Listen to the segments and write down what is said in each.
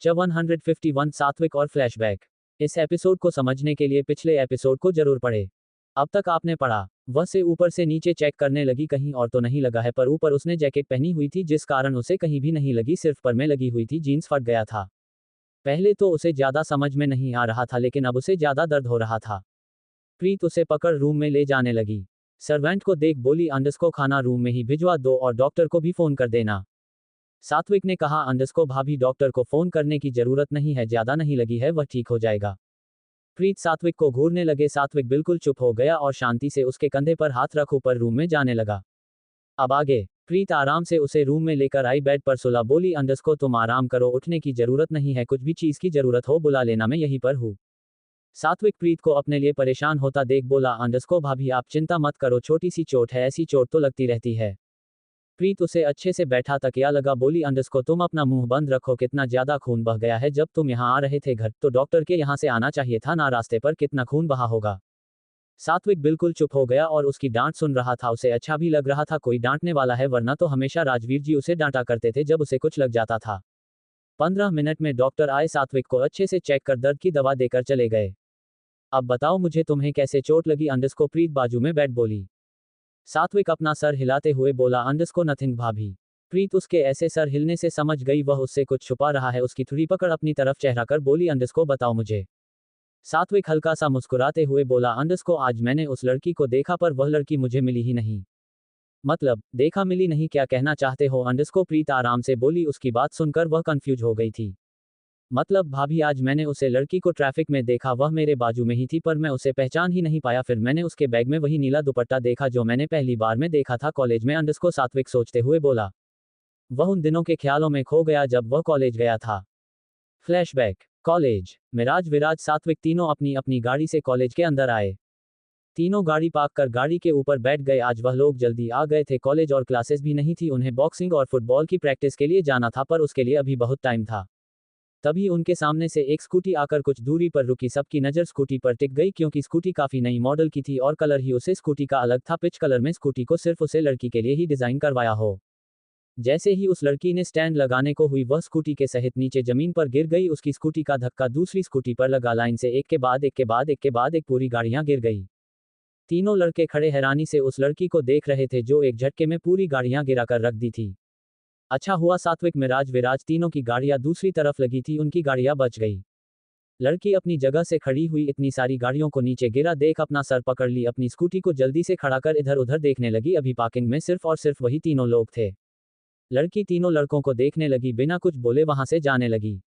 151 सात्विक और फ्लैशबैक। इस एपिसोड को समझने के लिए पिछले एपिसोड को जरूर पढ़े। अब तक आपने पढ़ा। वह से ऊपर से नीचे चेक करने लगी, कहीं और तो नहीं लगा है, पर ऊपर उसने जैकेट पहनी हुई थी जिस कारण उसे कहीं भी नहीं लगी, सिर्फ पर में लगी हुई थी। जीन्स फट गया था। पहले तो उसे ज्यादा समझ में नहीं आ रहा था, लेकिन अब उसे ज्यादा दर्द हो रहा था। प्रीत उसे पकड़ रूम में ले जाने लगी। सर्वेंट को देख बोली, अंडस को खाना रूम में ही भिजवा दो और डॉक्टर को भी फोन कर देना। सात्विक ने कहा, अंडस को भाभी डॉक्टर को फोन करने की जरूरत नहीं है, ज्यादा नहीं लगी है, वह ठीक हो जाएगा। प्रीत सात्विक को घूरने लगे। सात्विक बिल्कुल चुप हो गया और शांति से उसके कंधे पर हाथ रख ऊपर रूम में जाने लगा। अब आगे। प्रीत आराम से उसे रूम में लेकर आई, बेड पर सुला। बोली, अंडस को तुम आराम करो, उठने की जरूरत नहीं है, कुछ भी चीज की जरूरत हो बुला लेना, मैं यहीं पर हूँ। सात्विक प्रीत को अपने लिए परेशान होता देख बोला, अंडस को भाभी आप चिंता मत करो, छोटी सी चोट है, ऐसी चोट तो लगती रहती है। प्रीत उसे अच्छे से बैठा तकिया लगा। बोली, अंडस को तुम अपना मुंह बंद रखो, कितना ज्यादा खून बह गया है। जब तुम यहाँ आ रहे थे घर तो डॉक्टर के यहाँ से आना चाहिए था ना, रास्ते पर कितना खून बहा होगा। सात्विक बिल्कुल चुप हो गया और उसकी डांट सुन रहा था। उसे अच्छा भी लग रहा था, कोई डांटने वाला है, वरना तो हमेशा राजवीर जी उसे डांटा करते थे जब उसे कुछ लग जाता था। 15 मिनट में डॉक्टर आए, सात्विक को अच्छे से चेक कर दर्द की दवा देकर चले गए। अब बताओ मुझे तुम्हें कैसे चोट लगी, अंडस को प्रीत बाजू में बैठ बोली। सात्विक अपना सर हिलाते हुए बोला, अंडस को नथिंग भाभी। प्रीत उसके ऐसे सर हिलने से समझ गई वह उससे कुछ छुपा रहा है। उसकी थोड़ी पकड़ अपनी तरफ चेहरा कर बोली, अंडस को बताओ मुझे। सात्विक हल्का सा मुस्कुराते हुए बोला, अंडस को आज मैंने उस लड़की को देखा पर वह लड़की मुझे मिली ही नहीं। मतलब देखा मिली नहीं, क्या कहना चाहते हो अंडस को प्रीत आराम से बोली। उसकी बात सुनकर वह कंफ्यूज हो गई थी। मतलब भाभी आज मैंने उसे लड़की को ट्रैफिक में देखा, वह मेरे बाजू में ही थी पर मैं उसे पहचान ही नहीं पाया। फिर मैंने उसके बैग में वही नीला दुपट्टा देखा जो मैंने पहली बार में देखा था कॉलेज में, अंडस को सात्विक सोचते हुए बोला। वह उन दिनों के ख्यालों में खो गया जब वह कॉलेज गया था। फ्लैशबैक। कॉलेज। मिराज विराज सात्विक तीनों अपनी अपनी गाड़ी से कॉलेज के अंदर आए। तीनों गाड़ी पार्क कर गाड़ी के ऊपर बैठ गए। आज वह लोग जल्दी आ गए थे, कॉलेज और क्लासेस भी नहीं थी, उन्हें बॉक्सिंग और फुटबॉल की प्रैक्टिस के लिए जाना था, पर उसके लिए अभी बहुत टाइम था। तभी उनके सामने से एक स्कूटी आकर कुछ दूरी पर रुकी। सबकी नज़र स्कूटी पर टिक गई क्योंकि स्कूटी काफी नई मॉडल की थी और कलर ही उसे स्कूटी का अलग था, पिच कलर में। स्कूटी को सिर्फ उसे लड़की के लिए ही डिजाइन करवाया हो। जैसे ही उस लड़की ने स्टैंड लगाने को हुई वह स्कूटी के सहित नीचे जमीन पर गिर गई। उसकी स्कूटी का धक्का दूसरी स्कूटी पर लगा। लाइन से एक के बाद एक के बाद एक के बाद एक पूरी गाड़ियां गिर गई। तीनों लड़के खड़े हैरानी से उस लड़की को देख रहे थे जो एक झटके में पूरी गाड़ियां गिराकर रख दी थी। अच्छा हुआ सात्विक मिराज विराज तीनों की गाड़ियां दूसरी तरफ लगी थी, उनकी गाड़ियां बच गई। लड़की अपनी जगह से खड़ी हुई, इतनी सारी गाड़ियों को नीचे गिरा देख अपना सर पकड़ ली, अपनी स्कूटी को जल्दी से खड़ा कर इधर उधर देखने लगी। अभी पार्किंग में सिर्फ और सिर्फ वही तीनों लोग थे। लड़की तीनों लड़कों को देखने लगी, बिना कुछ बोले वहां से जाने लगी।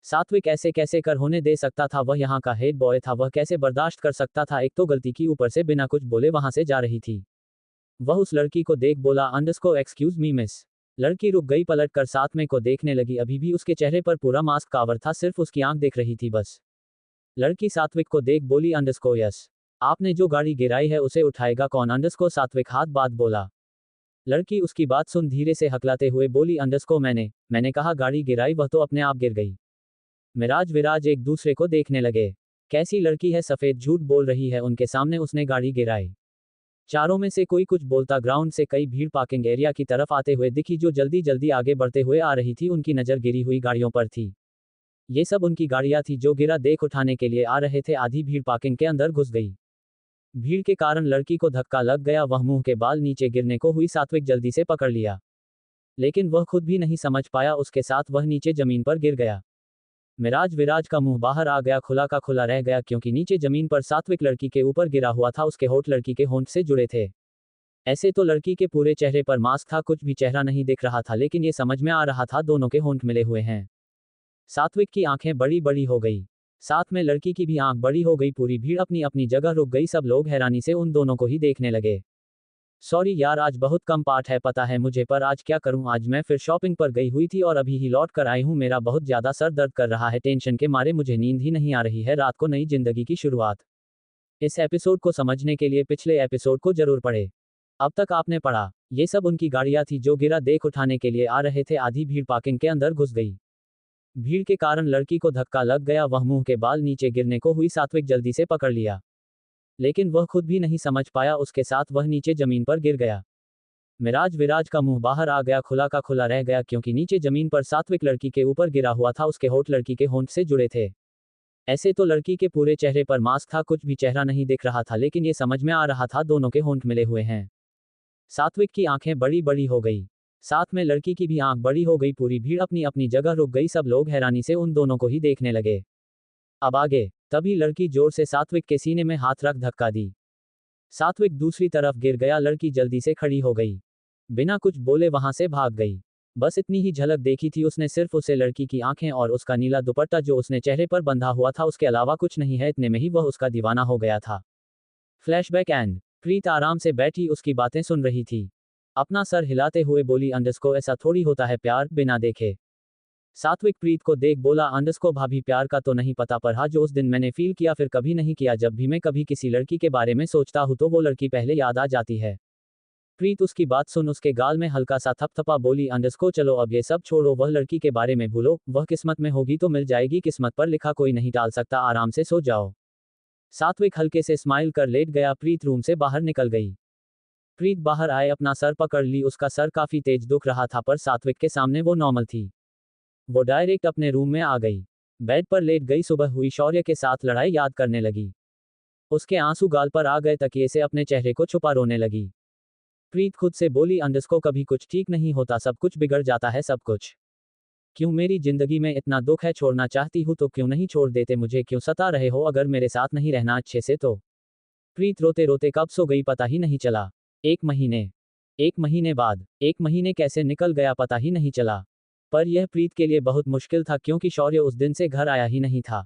सात्विक ऐसे कैसे कर होने दे सकता था, वह यहाँ का हेड बॉय था, वह कैसे बर्दाश्त कर सकता था। एक तो गलती की, ऊपर से बिना कुछ बोले वहां से जा रही थी। वह उस लड़की को देख बोला, अंडस को एक्सक्यूज मी मिस। लड़की रुक गई, पलट कर सात्विक को देखने लगी। अभी भी उसके चेहरे पर पूरा मास्क कवर था, सिर्फ उसकी आंख दिख रही थी बस। लड़की सात्विक को देख बोली, अंडस को यस। आपने जो गाड़ी गिराई है उसे उठाएगा कौन? अंडस को सात्विक हाथ बात बोला। लड़की उसकी बात सुन धीरे से हकलाते हुए बोली, अंडस को मैंने कहा गाड़ी गिराई, वह तो अपने आप गिर गई। मिराज विराज एक दूसरे को देखने लगे। कैसी लड़की है, सफेद झूठ बोल रही है, उनके सामने उसने गाड़ी गिराई। चारों में से कोई कुछ बोलता ग्राउंड से कई भीड़ पार्किंग एरिया की तरफ आते हुए दिखी जो जल्दी जल्दी आगे बढ़ते हुए आ रही थी। उनकी नज़र गिरी हुई गाड़ियों पर थी। ये सब उनकी गाड़ियां थी जो गिरा देख उठाने के लिए आ रहे थे। आधी भीड़ पार्किंग के अंदर घुस गई। भीड़ के कारण लड़की को धक्का लग गया, वह मुंह के बाल नीचे गिरने को हुई। सात्विक जल्दी से पकड़ लिया, लेकिन वह खुद भी नहीं समझ पाया, उसके साथ वह नीचे जमीन पर गिर गया। मिराज विराज का मुंह बाहर आ गया, खुला का खुला रह गया क्योंकि नीचे जमीन पर सात्विक लड़की के ऊपर गिरा हुआ था। उसके होंठ लड़की के होंठ से जुड़े थे। ऐसे तो लड़की के पूरे चेहरे पर मास्क था, कुछ भी चेहरा नहीं दिख रहा था, लेकिन ये समझ में आ रहा था दोनों के होंठ मिले हुए हैं। सात्विक की आंखें बड़ी बड़ी हो गई, साथ में लड़की की भी आंख बड़ी हो गई। पूरी भीड़ अपनी अपनी जगह रुक गई, सब लोग हैरानी से उन दोनों को ही देखने लगे। सॉरी यार, आज बहुत कम पार्ट है पता है मुझे, पर आज क्या करूं, आज मैं फिर शॉपिंग पर गई हुई थी और अभी ही लौट कर आई हूं। मेरा बहुत ज्यादा सर दर्द कर रहा है, टेंशन के मारे मुझे नींद ही नहीं आ रही है। रात को नई जिंदगी की शुरुआत। इस एपिसोड को समझने के लिए पिछले एपिसोड को जरूर पढ़े। अब तक आपने पढ़ा। ये सब उनकी गाड़ियां थी जो गिरा देख उठाने के लिए आ रहे थे। आधी भीड़ पार्किंग के अंदर घुस गई। भीड़ के कारण लड़की को धक्का लग गया, वह मुंह के बाल नीचे गिरने को हुई। सात्विक जल्दी से पकड़ लिया, लेकिन वह खुद भी नहीं समझ पाया, उसके साथ वह नीचे जमीन पर गिर गया। मिराज विराज का मुंह बाहर आ गया, खुला का खुला रह गया, क्योंकि नीचे जमीन पर सात्विक लड़की के ऊपर गिरा हुआ था। उसके होंठ लड़की के होंठ से जुड़े थे। ऐसे तो लड़की के पूरे चेहरे पर मास्क था, कुछ भी चेहरा नहीं दिख रहा था, लेकिन ये समझ में आ रहा था दोनों के होंठ मिले हुए हैं। सात्विक की आंखें बड़ी बड़ी हो गई, साथ में लड़की की भी आंख बड़ी हो गई। पूरी भीड़ अपनी अपनी जगह रुक गई, सब लोग हैरानी से उन दोनों को ही देखने लगे। अब आगे। तभी लड़की जोर से सात्विक के सीने में हाथ रख धक्का दी। सात्विक दूसरी तरफ गिर गया। लड़की जल्दी से खड़ी हो गई, बिना कुछ बोले वहां से भाग गई। बस इतनी ही झलक देखी थी उसने, सिर्फ उसे लड़की की आंखें और उसका नीला दुपट्टा जो उसने चेहरे पर बंधा हुआ था, उसके अलावा कुछ नहीं है। इतने में ही वह उसका दीवाना हो गया था। Flashback and. प्रीत आराम से बैठी उसकी बातें सुन रही थी। अपना सर हिलाते हुए बोली, अंडस्को ऐसा थोड़ी होता है प्यार बिना देखे। सात्विक प्रीत को देख बोला, अंडस्को भाभी प्यार का तो नहीं पता, पर हाँ जो उस दिन मैंने फील किया फिर कभी नहीं किया। जब भी मैं कभी किसी लड़की के बारे में सोचता हूँ तो वो लड़की पहले याद आ जाती है। प्रीत उसकी बात सुन उसके गाल में हल्का सा थपथपा, बोली, अंडस्को चलो अब ये सब छोड़ो, वह लड़की के बारे में भूलो। वह किस्मत में होगी तो मिल जाएगी, किस्मत पर लिखा कोई नहीं टाल सकता, आराम से सो जाओ। सात्विक हल्के से स्माइल कर लेट गया। प्रीत रूम से बाहर निकल गई। प्रीत बाहर आए, अपना सर पकड़ ली। उसका सर काफी तेज दुख रहा था, पर सात्विक के सामने वो नॉर्मल थी। वो डायरेक्ट अपने रूम में आ गई, बेड पर लेट गई। सुबह हुई शौर्य के साथ लड़ाई याद करने लगी। उसके आंसू गाल पर आ गए, तकिए से अपने चेहरे को छुपा रोने लगी। प्रीत खुद से बोली, अंडस्को कभी कुछ ठीक नहीं होता, सब कुछ बिगड़ जाता है सब कुछ। क्यों मेरी जिंदगी में इतना दुख है, छोड़ना चाहती हूँ तो क्यों नहीं छोड़ देते मुझे, क्यों सता रहे हो, अगर मेरे साथ नहीं रहना अच्छे से तो। प्रीत रोते रोते कब सो गई पता ही नहीं चला। एक महीने बाद 1 महीने कैसे निकल गया पता ही नहीं चला। पर यह प्रीत के लिए बहुत मुश्किल था, क्योंकि शौर्य उस दिन से घर आया ही नहीं था।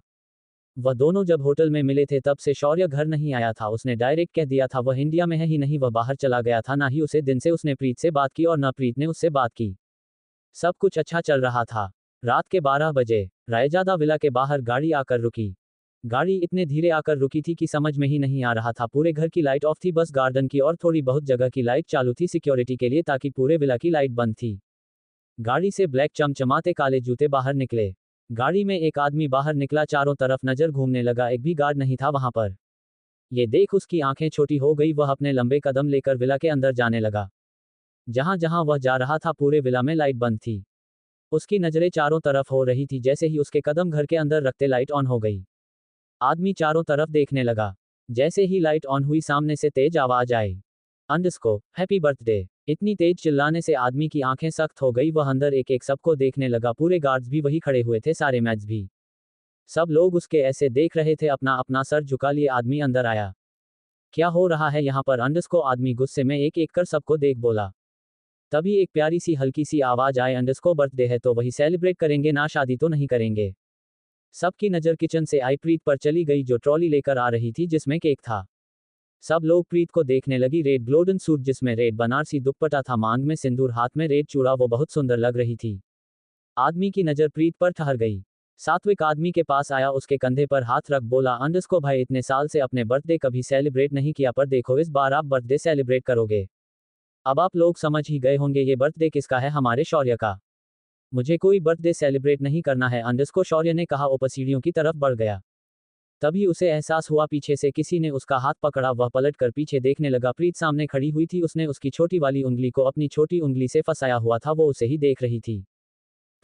वह दोनों जब होटल में मिले थे तब से शौर्य घर नहीं आया था। उसने डायरेक्ट कह दिया था वह इंडिया में है ही नहीं, वह बाहर चला गया था। ना ही उसे दिन से उसने प्रीत से बात की और ना प्रीत ने उससे बात की। सब कुछ अच्छा चल रहा था। रात के 12 बजे रायजादा विला के बाहर गाड़ी आकर रुकी। गाड़ी इतने धीरे आकर रुकी थी कि समझ में ही नहीं आ रहा था। पूरे घर की लाइट ऑफ थी, बस गार्डन की और थोड़ी बहुत जगह की लाइट चालू थी सिक्योरिटी के लिए, ताकि पूरे विला की लाइट बंद थी। गाड़ी से ब्लैक चमचमाते काले जूते बाहर निकले। गाड़ी में एक आदमी बाहर निकला, चारों तरफ नजर घूमने लगा, एक भी गार्ड नहीं था वहां पर। ये देख उसकी आंखें छोटी हो गई। वह अपने लंबे कदम लेकर विला के अंदर जाने लगा। जहां जहां वह जा रहा था पूरे विला में लाइट बंद थी। उसकी नजरें चारों तरफ हो रही थी। जैसे ही उसके कदम घर के अंदर रखते लाइट ऑन हो गई। आदमी चारों तरफ देखने लगा। जैसे ही लाइट ऑन हुई सामने से तेज आवाज आई, अंडस्को हैप्पी बर्थडे। इतनी तेज चिल्लाने से आदमी की आंखें सख्त हो गई। वह अंदर एक एक सबको देखने लगा। पूरे गार्ड्स भी वही खड़े हुए थे, सारे मैच भी। सब लोग उसके ऐसे देख रहे थे, अपना अपना सर झुका लिए। आदमी अंदर आया। क्या हो रहा है यहाँ पर, अंडस्को आदमी गुस्से में एक एक कर सबको देख बोला। तभी एक प्यारी सी हल्की सी आवाज आई, अंडस्को बर्थडे है तो वही सेलिब्रेट करेंगे ना, शादी तो नहीं करेंगे। सबकी नजर किचन से आई प्रीत पर चली गई, जो ट्रॉली लेकर आ रही थी जिसमें केक था। सब लोग प्रीत को देखने लगी। रेड गोल्डन सूट जिसमें रेड बनारसी दुपट्टा था, मांग में सिंदूर, हाथ में रेड चूड़ा, वो बहुत सुंदर लग रही थी। आदमी की नजर प्रीत पर ठहर गई। सात्विक आदमी के पास आया, उसके कंधे पर हाथ रख बोला, अंडस्को भाई इतने साल से अपने बर्थडे कभी सेलिब्रेट नहीं किया, पर देखो इस बार आप बर्थडे सेलिब्रेट करोगे। अब आप लोग समझ ही गए होंगे ये बर्थडे किसका है, हमारे शौर्य का। मुझे कोई बर्थडे सेलिब्रेट नहीं करना है, अंडस्को शौर्य ने कहा। ऊपर सीढ़ियों की तरफ बढ़ गया। तभी उसे एहसास हुआ पीछे से किसी ने उसका हाथ पकड़ा। वह पलट कर पीछे देखने लगा। प्रीत सामने खड़ी हुई थी। उसने उसकी छोटी वाली उंगली को अपनी छोटी उंगली से फंसाया हुआ था, वो उसे ही देख रही थी।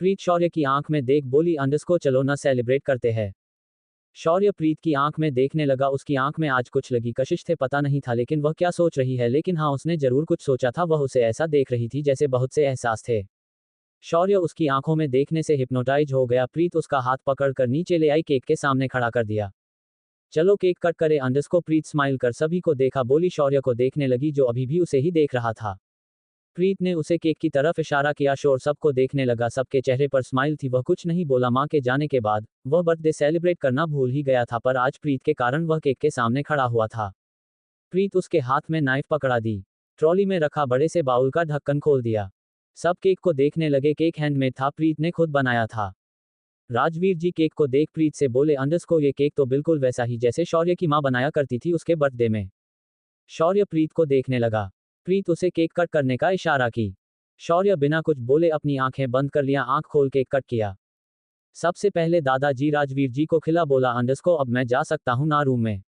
प्रीत शौर्य की आंख में देख बोली, अंडस्को चलो ना सेलिब्रेट करते हैं। शौर्य प्रीत की आंख में देखने लगा। उसकी आंख में आज कुछ लगी कशिश थे, पता नहीं था लेकिन वह क्या सोच रही है, लेकिन हाँ उसने जरूर कुछ सोचा था। वह उसे ऐसा देख रही थी जैसे बहुत से एहसास थे। शौर्य उसकी आंखों में देखने से हिप्नोटाइज हो गया। प्रीत उसका हाथ पकड़कर नीचे ले आई, केक के सामने खड़ा कर दिया। चलो केक कट करे, अंडस्को प्रीत स्माइल कर सभी को देखा बोली। शौर्य को देखने लगी जो अभी भी उसे ही देख रहा था। प्रीत ने उसे केक की तरफ इशारा किया। शोर सबको देखने लगा, सबके चेहरे पर स्माइल थी। वह कुछ नहीं बोला। मां के जाने के बाद वह बर्थडे सेलिब्रेट करना भूल ही गया था, पर आज प्रीत के कारण वह केक के सामने खड़ा हुआ था। प्रीत उसके हाथ में नाइफ पकड़ा दी। ट्रॉली में रखा बड़े से बाउल का ढक्कन खोल दिया। सब केक को देखने लगे। केक हैंडमेड था, प्रीत ने खुद बनाया था। राजवीर जी केक को देख प्रीत से बोले, अंडस्को ये केक तो बिल्कुल वैसा ही जैसे शौर्य की मां बनाया करती थी उसके बर्थडे में। शौर्य प्रीत को देखने लगा। प्रीत उसे केक कट करने का इशारा की। शौर्य बिना कुछ बोले अपनी आंखें बंद कर लिया, आंख खोल केक कट किया। सबसे पहले दादाजी राजवीर जी को खिला, बोला, अंडस्को अब मैं जा सकता हूं ना रूम में।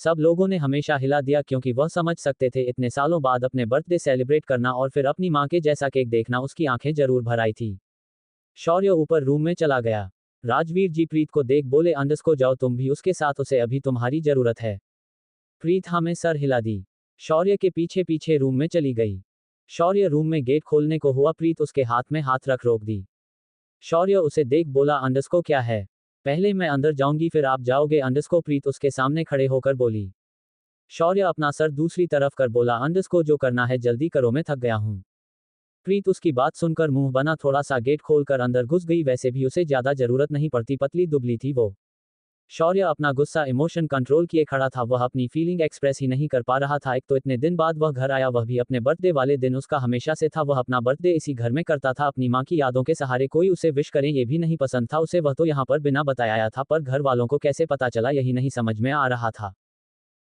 सब लोगों ने हमेशा हिला दिया क्योंकि वह समझ सकते थे इतने सालों बाद अपने बर्थडे सेलिब्रेट करना और फिर अपनी माँ के जैसा केक देखना उसकी आंखें जरूर भर आई थी। शौर्य ऊपर रूम में चला गया। राजवीर जी प्रीत को देख बोले अंडस्को जाओ तुम भी उसके साथ, उसे अभी तुम्हारी जरूरत है। प्रीत हाँ में सर हिला दी। शौर्य के पीछे पीछे रूम में चली गई। शौर्य रूम में गेट खोलने को हुआ, प्रीत उसके हाथ में हाथ रख रोक दी। शौर्य उसे देख बोला अंडस्को क्या है? पहले मैं अंदर जाऊंगी फिर आप जाओगे अंडस्को, प्रीत उसके सामने खड़े होकर बोली। शौर्य अपना सर दूसरी तरफ कर बोला अंडस्को जो करना है जल्दी करो मैं थक गया हूं। प्रीत उसकी बात सुनकर मुंह बना थोड़ा सा गेट खोलकर अंदर घुस गई, वैसे भी उसे ज्यादा जरूरत नहीं पड़ती, पतली दुबली थी वो। शौर्य अपना गुस्सा इमोशन कंट्रोल किए खड़ा था, वह अपनी फीलिंग एक्सप्रेस ही नहीं कर पा रहा था। एक तो इतने दिन बाद वह घर आया, वह भी अपने बर्थडे वाले दिन, उसका हमेशा से था वह अपना बर्थडे इसी घर में करता था, अपनी माँ की यादों के सहारे। कोई उसे विश करे ये भी नहीं पसंद था उसे, वह तो यहाँ पर बिना बताया आया था, पर घर वालों को कैसे पता चला यही नहीं समझ में आ रहा था।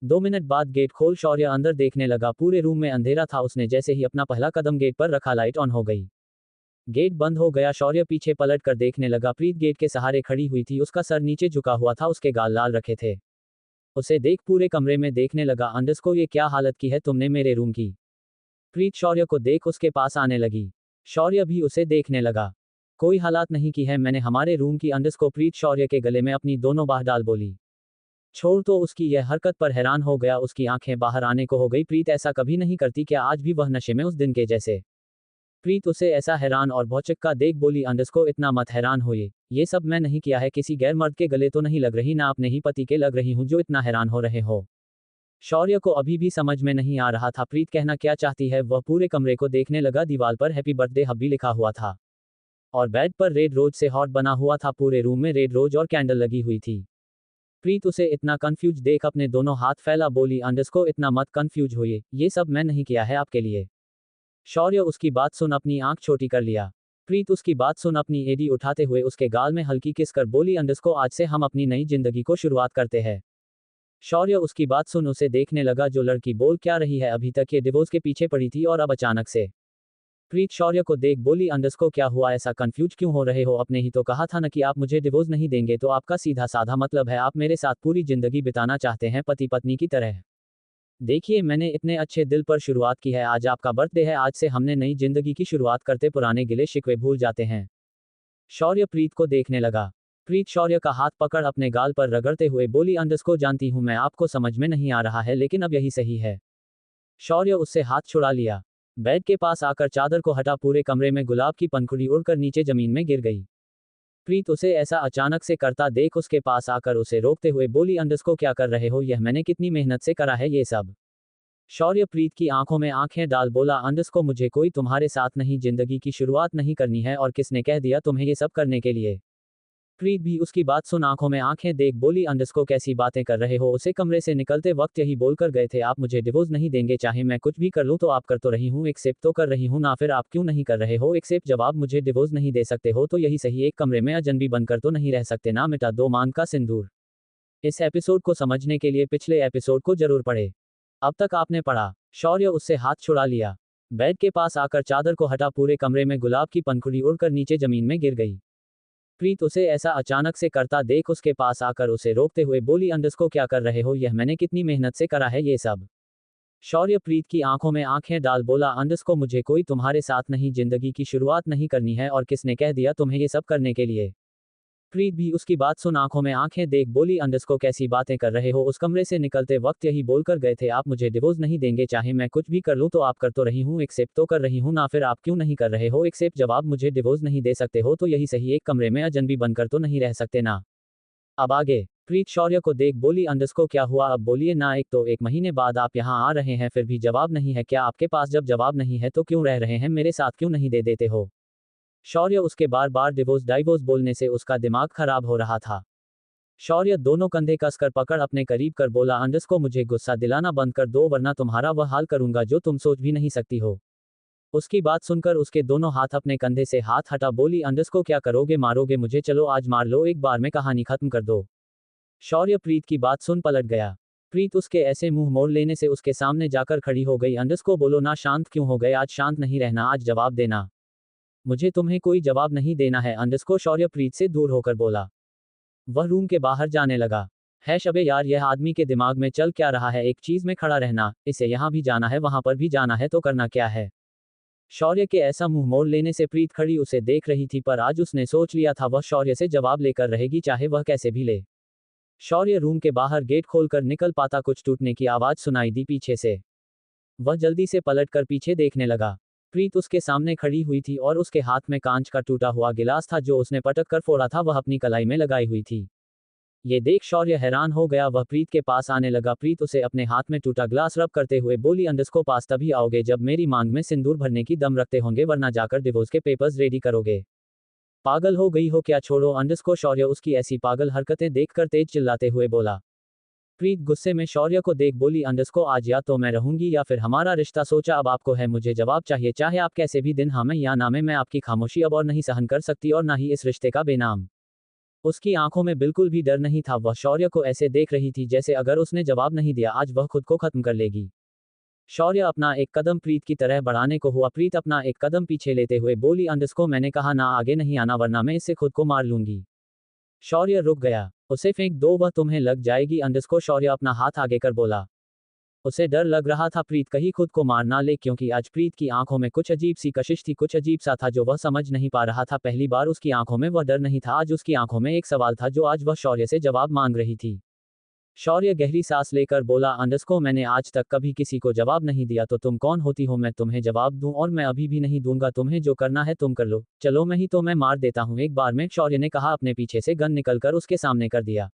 2 मिनट बाद गेट खोल शौर्य अंदर देखने लगा, पूरे रूम में अंधेरा था। उसने जैसे ही अपना पहला कदम गेट पर रखा लाइट ऑन हो गई। गेट बंद हो गया। शौर्य पीछे पलट कर देखने लगा, प्रीत गेट के सहारे खड़ी हुई थी, उसका सर नीचे झुका हुआ था, उसके गाल लाल रखे थे। उसे देख पूरे कमरे में देखने लगा, अंडस्को ये क्या हालत की है तुमने मेरे रूम की? प्रीत शौर्य को देख उसके पास आने लगी। शौर्य भी उसे देखने लगा। कोई हालात नहीं की है मैंने हमारे रूम की, अंडस्को प्रीत शौर्य के गले में अपनी दोनों बाह डाल बोली। छोड़ तो उसकी यह हरकत पर हैरान हो गया, उसकी आंखें बाहर आने को हो गई। प्रीत ऐसा कभी नहीं करती, क्या आज भी वह नशे में उस दिन के जैसे? प्रीत उसे ऐसा हैरान और भौचक्का देख बोली अंडस्को इतना मत हैरान होइए, ये सब मैं नहीं किया है, किसी गैर मर्द के गले तो नहीं लग रही ना, अपने ही पति के लग रही हूं जो इतना हैरान हो रहे हो। शौर्य को अभी भी समझ में नहीं आ रहा था प्रीत कहना क्या चाहती है। वह पूरे कमरे को देखने लगा, दीवार पर हैप्पी बर्थडे हब्बी लिखा हुआ था और बेड पर रेड रोज से हॉट बना हुआ था, पूरे रूम में रेड रोज और कैंडल लगी हुई थी। प्रीत उसे इतना कंफ्यूज देख अपने दोनों हाथ फैला बोली अंडस्को इतना मत कंफ्यूज होइए, ये सब मैं नहीं किया है आपके लिए। शौर्य उसकी बात सुन अपनी आंख छोटी कर लिया। प्रीत उसकी बात सुन अपनी एडी उठाते हुए उसके गाल में हल्की किस कर बोली अंडस्को आज से हम अपनी नई जिंदगी को शुरुआत करते हैं। शौर्य उसकी बात सुन उसे देखने लगा, जो लड़की बोल क्या रही है, अभी तक ये डिवोर्स के पीछे पड़ी थी और अब अचानक से। प्रीत शौर्य को देख बोली अंडस्को क्या हुआ, ऐसा कंफ्यूज क्यों हो रहे हो? आपने ही तो कहा था ना कि आप मुझे डिवोर्स नहीं देंगे, तो आपका सीधा साधा मतलब है आप मेरे साथ पूरी जिंदगी बिताना चाहते हैं पति पत्नी की तरह। देखिए मैंने इतने अच्छे दिल पर शुरुआत की है, आज आपका बर्थडे है, आज से हमने नई जिंदगी की शुरुआत करते पुराने गिले शिकवे भूल जाते हैं। शौर्य प्रीत को देखने लगा। प्रीत शौर्य का हाथ पकड़ अपने गाल पर रगड़ते हुए बोली अंडस्को जानती हूं मैं आपको समझ में नहीं आ रहा है, लेकिन अब यही सही है। शौर्य उससे हाथ छुड़ा लिया। बेड के पास आकर चादर को हटा, पूरे कमरे में गुलाब की पंखुड़ी उड़कर नीचे जमीन में गिर गई। प्रीत उसे ऐसा अचानक से करता देख उसके पास आकर उसे रोकते हुए बोली अंडस्को क्या कर रहे हो, यह मैंने कितनी मेहनत से करा है ये सब। शौर्य प्रीत की आंखों में आंखें डाल बोला अंडस्को मुझे कोई तुम्हारे साथ नहीं जिंदगी की शुरुआत नहीं करनी है, और किसने कह दिया तुम्हें ये सब करने के लिए? प्रीत भी उसकी बात सुन आंखों में आंखें देख बोली अंडस्को कैसी बातें कर रहे हो? उसे कमरे से निकलते वक्त यही बोलकर गए थे आप मुझे डिवोर्स नहीं देंगे, चाहे मैं कुछ भी कर लूं तो आप कर तो रही हूं, एक्सेप्ट तो कर रही हूं ना, फिर आप क्यों नहीं कर रहे हो एक्सेप्ट? जब आप मुझे डिवोर्स नहीं दे सकते हो तो यही सही, एक कमरे में अजनबी बनकर तो नहीं रह सकते ना, मिटा दो मांग का सिंदूर। इस एपिसोड को समझने के लिए पिछले एपिसोड को जरूर पढ़े। अब तक आपने पढ़ा। शौर्य उससे हाथ छुड़ा लिया। बेड के पास आकर चादर को हटा, पूरे कमरे में गुलाब की पंखुड़ी उड़कर नीचे जमीन में गिर गई। प्रीत उसे ऐसा अचानक से करता देख उसके पास आकर उसे रोकते हुए बोली अंडस्को क्या कर रहे हो, यह मैंने कितनी मेहनत से करा है ये सब। शौर्य प्रीत की आंखों में आंखें डाल बोला अंडस्को मुझे कोई तुम्हारे साथ नहीं जिंदगी की शुरुआत नहीं करनी है, और किसने कह दिया तुम्हें ये सब करने के लिए? प्रीत भी उसकी बात सुन आंखों में आंखें देख बोली अंडस्को कैसी बातें कर रहे हो? उस कमरे से निकलते वक्त यही बोलकर गए थे आप मुझे डिवोर्स नहीं देंगे, चाहे मैं कुछ भी कर लूं तो आप कर तो रही हूं, एक्सेप्ट तो कर रही हूं ना, फिर आप क्यों नहीं कर रहे हो एक्सेप्ट? जब आप मुझे डिवोर्स नहीं दे सकते हो तो यही सही, एक कमरे में अजनबी बनकर तो नहीं रह सकते ना। अब आगे। प्रीत शौर्य को देख बोली अंडस्को क्या हुआ, अब बोलिए ना, एक तो 1 महीने बाद आप यहाँ आ रहे हैं फिर भी जवाब नहीं है क्या आपके पास? जब जवाब नहीं है तो क्यों रह रहे हैं, मेरे साथ क्यों नहीं दे देते हो? शौर्य उसके बार बार डिवोर्स बोलने से उसका दिमाग खराब हो रहा था। शौर्य दोनों कंधे कसकर पकड़ अपने करीब कर बोला अंडस्को मुझे गुस्सा दिलाना बंद कर दो वरना तुम्हारा वह हाल करूंगा जो तुम सोच भी नहीं सकती हो। उसकी बात सुनकर उसके दोनों हाथ अपने कंधे से हाथ हटा बोली अंडस्को क्या करोगे, मारोगे मुझे? चलो आज मार लो, एक बार में कहानी खत्म कर दो। शौर्य प्रीत की बात सुन पलट गया। प्रीत उसके ऐसे मुंह मोड़ लेने से उसके सामने जाकर खड़ी हो गई। अंडस्को बोलो ना, शांत क्यों हो गए? आज शांत नहीं रहना, आज जवाब देना। मुझे तुम्हें कोई जवाब नहीं देना है, अंडस्को शौर्य प्रीत से दूर होकर बोला। वह रूम के बाहर जाने लगा। है शबे यार, यह आदमी के दिमाग में चल क्या रहा है? एक चीज में खड़ा रहना, इसे यहाँ भी जाना है वहां पर भी जाना है, तो करना क्या है? शौर्य के ऐसा मुंह मोड़ लेने से प्रीत खड़ी उसे देख रही थी, पर आज उसने सोच लिया था वह शौर्य से जवाब लेकर रहेगी, चाहे वह कैसे भी ले। शौर्य रूम के बाहर गेट खोलकर निकल पाता, कुछ टूटने की आवाज सुनाई दी पीछे से। वह जल्दी से पलटकर पीछे देखने लगा। प्रीत उसके सामने खड़ी हुई थी और उसके हाथ में कांच का टूटा हुआ गिलास था जो उसने पटक कर फोड़ा था, वह अपनी कलाई में लगाई हुई थी। ये देख शौर्य हैरान हो गया। वह प्रीत के पास आने लगा। प्रीत उसे अपने हाथ में टूटा ग्लास रब करते हुए बोली, अंडरस्को पास तभी आओगे जब मेरी मांग में सिंदूर भरने की दम रखते होंगे, वरना जाकर डिवोर्स के पेपर्स रेडी करोगे। पागल हो गई हो क्या? छोड़ो अंडरस्को। शौर्य उसकी ऐसी पागल हरकतें देखकर तेज चिल्लाते हुए बोला। प्रीत गुस्से में शौर्य को देख बोली, अंडरस्को आज या तो मैं रहूंगी या फिर हमारा रिश्ता सोचा अब आपको है, मुझे जवाब चाहिए, चाहे आप कैसे भी दिन हाँ में या ना में। मैं आपकी खामोशी अब और नहीं सहन कर सकती और ना ही इस रिश्ते का बेनाम। उसकी आंखों में बिल्कुल भी डर नहीं था। वह शौर्य को ऐसे देख रही थी जैसे अगर उसने जवाब नहीं दिया आज वह खुद को खत्म कर लेगी। शौर्य अपना एक कदम प्रीत की तरह बढ़ाने को हुआ। प्रीत अपना एक कदम पीछे लेते हुए बोली, अंडरस्को मैंने कहा ना आगे नहीं आना, वरना मैं इससे खुद को मार लूंगी। शौर्य रुक गया। उसे फेंक दो, वह तुम्हें लग जाएगी अंडरस्को। शौर्य अपना हाथ आगे कर बोला। उसे डर लग रहा था प्रीत कहीं खुद को मार ना ले, क्योंकि आज प्रीत की आंखों में कुछ अजीब सी कशिश थी, कुछ अजीब सा था जो वह समझ नहीं पा रहा था। पहली बार उसकी आंखों में वह डर नहीं था, आज उसकी आंखों में एक सवाल था जो आज वह शौर्य से जवाब मांग रही थी। शौर्य गहरी सांस लेकर बोला, अंडरस्को मैंने आज तक कभी किसी को जवाब नहीं दिया, तो तुम कौन होती हो मैं तुम्हें जवाब दूं? और मैं अभी भी नहीं दूंगा। तुम्हें जो करना है तुम कर लो। चलो मैं ही तो मैं मार देता हूं एक बार में। शौर्य ने कहा, अपने पीछे से गन निकलकर उसके सामने कर दिया।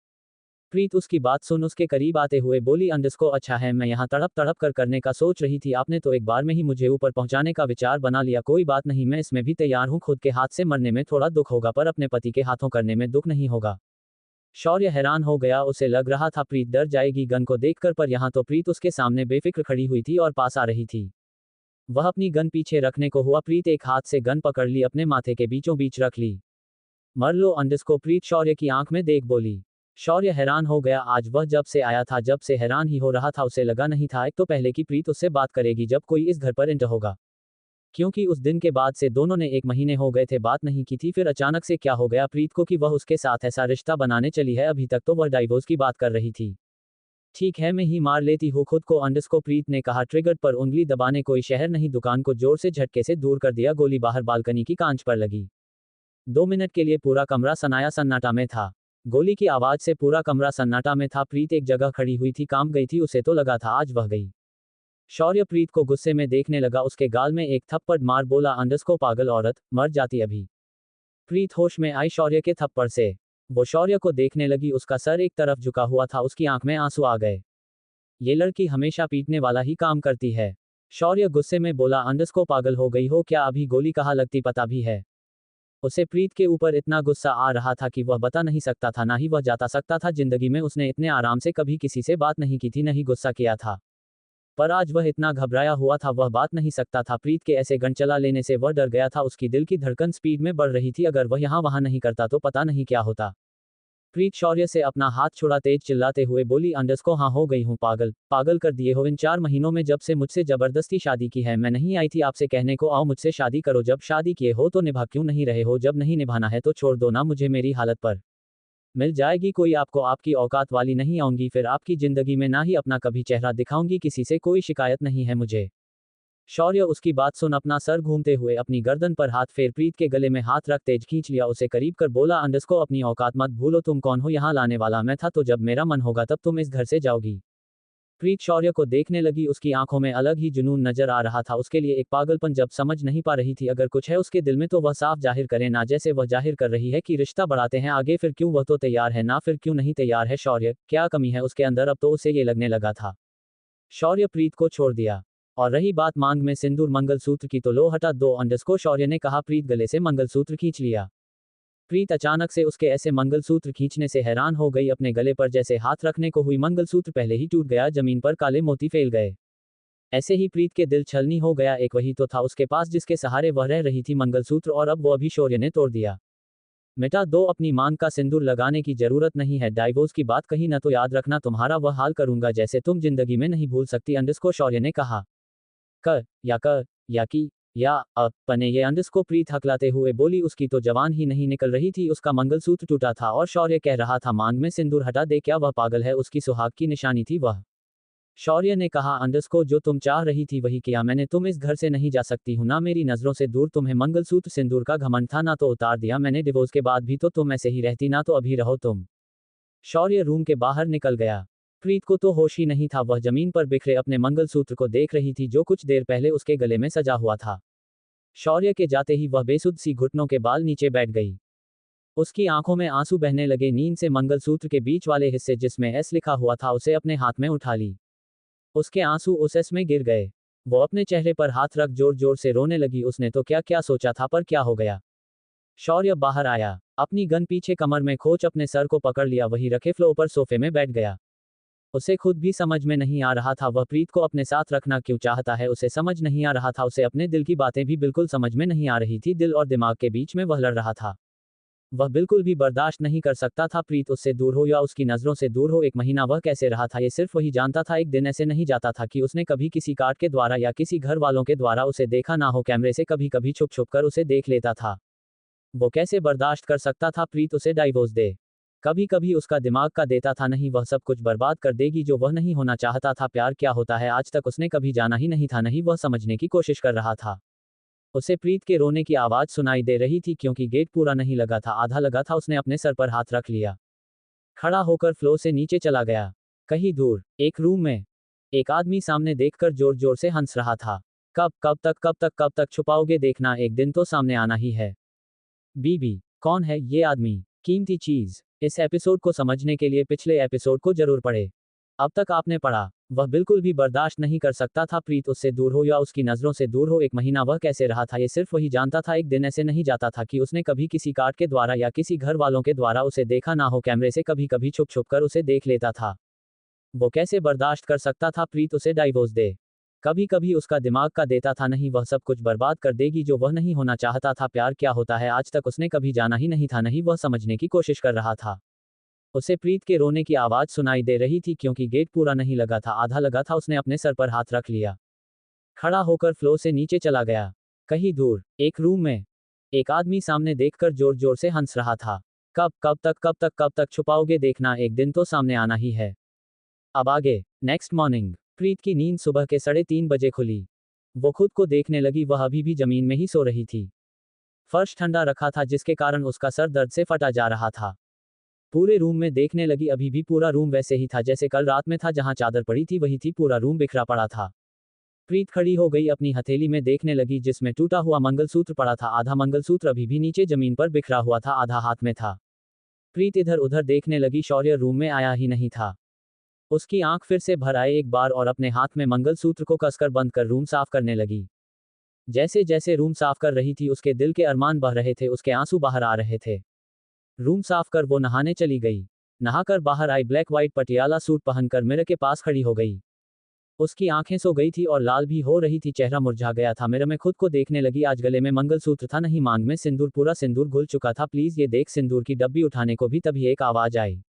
प्रीत उसकी बात सुन उसके करीब आते हुए बोली, अंडरस्को अच्छा है, मैं यहाँ तड़प तड़प कर करने का सोच रही थी, आपने तो एक बार में ही मुझे ऊपर पहुंचाने का विचार बना लिया। कोई बात नहीं, मैं इसमें भी तैयार हूँ। खुद के हाथ से मरने में थोड़ा दुख होगा, पर अपने पति के हाथों करने में दुख नहीं होगा। शौर्य हैरान हो गया। उसे लग रहा था प्रीत डर जाएगी गन को देखकर, पर यहाँ तो प्रीत उसके सामने बेफिक्र खड़ी हुई थी और पास आ रही थी। वह अपनी गन पीछे रखने को हुआ। प्रीत एक हाथ से गन पकड़ ली, अपने माथे के बीचों बीच रख ली। मर लो अंडरस्को, प्रीत शौर्य की आंख में देख बोली। शौर्य हैरान हो गया। आज वह जब से आया था जब से हैरान ही हो रहा था। उसे लगा नहीं था एक तो पहले की प्रीत उससे बात करेगी जब कोई इस घर पर एंटर होगा, क्योंकि उस दिन के बाद से दोनों ने 1 महीने हो गए थे बात नहीं की थी। फिर अचानक से क्या हो गया प्रीत को कि वह उसके साथ ऐसा रिश्ता बनाने चली है? अभी तक तो वह डाइवोर्स की बात कर रही थी। ठीक है मैं ही मार लेती हूँ खुद को अंडरस्को, प्रीत ने कहा। ट्रिगर पर उंगली दबाने कोई शहर नहीं। दुकान को जोर से झटके से दूर कर दिया। गोली बाहर बालकनी की कांच पर लगी। 2 मिनट के लिए पूरा कमरा सनाया सन्नाटा में था। गोली की आवाज से पूरा कमरा सन्नाटा में था। प्रीत एक जगह खड़ी हुई थी, काम गई थी, उसे तो लगा था आज वह गई। शौर्य प्रीत को गुस्से में देखने लगा। उसके गाल में एक थप्पड़ मार बोला, अंडरस्को पागल औरत, मर जाती अभी। प्रीत होश में आई शौर्य के थप्पड़ से। वो शौर्य को देखने लगी। उसका सर एक तरफ झुका हुआ था, उसकी आंख में आंसू आ गए। ये लड़की हमेशा पीटने वाला ही काम करती है। शौर्य गुस्से में बोला, अंडरस्को पागल हो गई हो क्या? अभी गोली कहाँ लगती पता भी है? उसे प्रीत के ऊपर इतना गुस्सा आ रहा था कि वह बता नहीं सकता था, ना ही वह जाता सकता था। जिंदगी में उसने इतने आराम से कभी किसी से बात नहीं की थी, नहीं गुस्सा किया था, पर आज वह इतना घबराया हुआ था वह बात नहीं सकता था। प्रीत के ऐसे गन चला लेने से वह डर गया था। उसकी दिल की धड़कन स्पीड में बढ़ रही थी। अगर वह यहाँ वहां नहीं करता तो पता नहीं क्या होता। प्रीत शौर्य से अपना हाथ छुड़ा तेज चिल्लाते हुए बोली, अंडरस्को हाँ हो गई हूँ पागल, पागल कर दिए हो इन 4 महीनों में जब से मुझसे जबरदस्ती शादी की है। मैं नहीं आई थी आपसे कहने को आओ मुझसे शादी करो। जब शादी किए हो तो निभा क्यों नहीं रहे हो? जब नहीं निभाना है तो छोड़ दो ना मुझे, मेरी हालत पर मिल जाएगी कोई आपको, आपकी औकात वाली नहीं आऊंगी फिर आपकी जिंदगी में, ना ही अपना कभी चेहरा दिखाऊंगी किसी से, कोई शिकायत नहीं है मुझे। शौर्य उसकी बात सुन अपना सर घूमते हुए अपनी गर्दन पर हाथ फेर प्रीत के गले में हाथ रख तेज खींच लिया। उसे करीब कर बोला, अंडरस्को अपनी औकात मत भूलो। तुम कौन हो? यहाँ लाने वाला मैं था, तो जब मेरा मन होगा तब तुम इस घर से जाओगी। प्रीत शौर्य को देखने लगी। उसकी आंखों में अलग ही जुनून नजर आ रहा था। उसके लिए एक पागलपन जब समझ नहीं पा रही थी। अगर कुछ है उसके दिल में तो वह साफ जाहिर करे ना, जैसे वह जाहिर कर रही है कि रिश्ता बढ़ाते हैं आगे। फिर क्यों? वह तो तैयार है ना, फिर क्यों नहीं तैयार है? शौर्य क्या कमी है उसके अंदर? अब तो उसे ये लगने लगा था शौर्य प्रीत को छोड़ दिया। और रही बात मांग में सिंदूर मंगलसूत्र की, तो लो हटा दो अंडरस्को, शौर्य ने कहा। प्रीत गले से मंगलसूत्र खींच लिया। प्रीत अचानक से उसके ऐसे मंगलसूत्र खींचने से हैरान हो गई। अपने गले पर जैसे हाथ रखने को हुई, मंगलसूत्र पहले ही टूट गया, जमीन पर काले मोती फैल गए। ऐसे ही प्रीत के दिल छलनी हो गया। एक वही तो था उसके पास जिसके सहारे वह रह रही थी, मंगलसूत्र, और अब वो अभी शौर्य ने तोड़ दिया। मिटा दो अपनी मांग का सिंदूर, लगाने की जरूरत नहीं है। डाइवोर्स की बात कही ना तो याद रखना तुम्हारा वह हाल करूंगा जैसे तुम जिंदगी में नहीं भूल सकती अंडरस्को, शौर्य ने कहा। क या की या अपने ये अंडरस्कोर प्रीत हकलाते हुए बोली। उसकी तो जवान ही नहीं निकल रही थी, उसका मंगलसूत्र टूटा था और शौर्य कह रहा था मांग में सिंदूर हटा दे, क्या वह पागल है, उसकी सुहाग की निशानी थी वह। शौर्य ने कहा अंडरस्कोर जो तुम चाह रही थी वही किया मैंने, तुम इस घर से नहीं जा सकती हूँ ना मेरी नजरों से दूर। तुम्हें मंगलसूत्र सिंदूर का घमंड था ना, तो उतार दिया मैंने, डिवोर्स के बाद भी तो तुम ऐसे ही रहती ना, तो अभी रहो तुम। शौर्य रूम के बाहर निकल गया। प्रीत को तो होश ही नहीं था, वह जमीन पर बिखरे अपने मंगलसूत्र को देख रही थी जो कुछ देर पहले उसके गले में सजा हुआ था। शौर्य के जाते ही वह बेसुध सी घुटनों के बाल नीचे बैठ गई। उसकी आंखों में आंसू बहने लगे, नींद से मंगलसूत्र के बीच वाले हिस्से जिसमें एस लिखा हुआ था उसे अपने हाथ में उठा ली। उसके आंसू उस एस में गिर गए। वो अपने चेहरे पर हाथ रख जोर जोर से रोने लगी। उसने तो क्या क्या सोचा था, पर क्या हो गया। शौर्य बाहर आया, अपनी गन पीछे कमर में खोच अपने सर को पकड़ लिया, वही रखे फ्लो पर सोफे में बैठ गया। उसे खुद भी समझ में नहीं आ रहा था वह प्रीत को अपने साथ रखना क्यों चाहता है, उसे समझ नहीं आ रहा था, उसे अपने दिल की बातें भी बिल्कुल समझ में नहीं आ रही थी। दिल और दिमाग के बीच में वह लड़ रहा था। वह बिल्कुल भी बर्दाश्त नहीं कर सकता था प्रीत उससे दूर हो या उसकी नजरों से दूर हो। एक महीना वह कैसे रहा था ये सिर्फ वही जानता था। एक दिन ऐसे नहीं जाता था कि उसने कभी किसी कार्ड के द्वारा या किसी घर वालों के द्वारा उसे देखा ना हो, कैमरे से कभी कभी छुप छुप कर उसे देख लेता था। वो कैसे बर्दाश्त कर सकता था प्रीत उसे डाइवोर्स दे। कभी कभी उसका दिमाग का देता था नहीं, वह सब कुछ बर्बाद कर देगी जो वह नहीं होना चाहता था। प्यार क्या होता है आज तक उसने कभी जाना ही नहीं था, नहीं वह समझने की कोशिश कर रहा था। उसे प्रीत के रोने की आवाज सुनाई दे रही थी क्योंकि गेट पूरा नहीं लगा था, आधा लगा था। उसने अपने सर पर हाथ रख लिया, खड़ा होकर फ्लो से नीचे चला गया। कहीं दूर एक रूम में एक आदमी सामने देखकर जोर जोर से हंस रहा था। कब तक छुपाओगे, देखना एक दिन तो सामने आना ही है। बीबी कौन है ये आदमी, कीमती चीज। इस एपिसोड को समझने के लिए पिछले एपिसोड को जरूर पढ़े। अब तक आपने पढ़ा। वह बिल्कुल भी बर्दाश्त नहीं कर सकता था प्रीत उससे दूर हो या उसकी नजरों से दूर हो। एक महीना वह कैसे रहा था ये सिर्फ वही जानता था। एक दिन ऐसे नहीं जाता था कि उसने कभी किसी कार्ड के द्वारा या किसी घर वालों के द्वारा उसे देखा ना हो, कैमरे से कभी कभी छुप छुप कर उसे देख लेता था। वो कैसे बर्दाश्त कर सकता था प्रीत उसे डाइवोर्स दे। कभी कभी उसका दिमाग का देता था नहीं, वह सब कुछ बर्बाद कर देगी जो वह नहीं होना चाहता था। प्यार क्या होता है आज तक उसने कभी जाना ही नहीं था, नहीं वह समझने की कोशिश कर रहा था। उसे प्रीत के रोने की आवाज सुनाई दे रही थी क्योंकि गेट पूरा नहीं लगा था, आधा लगा था। उसने अपने सर पर हाथ रख लिया, खड़ा होकर फ्लो से नीचे चला गया। कहीं दूर एक रूम में एक आदमी सामने देखकर जोर जोर से हंस रहा था। कब तक छुपाओगे, देखना एक दिन तो सामने आना ही है। अब आगे। नेक्स्ट मॉर्निंग प्रीत की नींद सुबह के 3:30 बजे खुली। वो खुद को देखने लगी, वह अभी भी जमीन में ही सो रही थी। फर्श ठंडा रखा था जिसके कारण उसका सर दर्द से फटा जा रहा था। पूरे रूम में देखने लगी, अभी भी पूरा रूम वैसे ही था जैसे कल रात में था। जहां चादर पड़ी थी वही थी, पूरा रूम बिखरा पड़ा था। प्रीत खड़ी हो गई, अपनी हथेली में देखने लगी जिसमें टूटा हुआ मंगलसूत्र पड़ा था। आधा मंगलसूत्र अभी भी नीचे जमीन पर बिखरा हुआ था, आधा हाथ में था। प्रीत इधर उधर देखने लगी, शौर्य रूम में आया ही नहीं था। उसकी आंख फिर से भर आए एक बार और अपने हाथ में मंगलसूत्र को कसकर बंद कर रूम साफ करने लगी। जैसे जैसे रूम साफ कर रही थी उसके दिल के अरमान बह रहे थे, उसके आंसू बाहर आ रहे थे। रूम साफ कर वो नहाने चली गई। नहाकर बाहर आई, ब्लैक व्हाइट पटियाला सूट पहनकर मिरर के पास खड़ी हो गई। उसकी आंखें सो गई थी और लाल भी हो रही थी, चेहरा मुरझा गया था। मिरर में खुद को देखने लगी। आज गले में मंगलसूत्र था, नहीं मांग में सिंदूर, पूरा सिंदूर घुल चुका था। प्लीज ये देख, सिंदूर की डब्बी उठाने को भी तभी एक आवाज आई।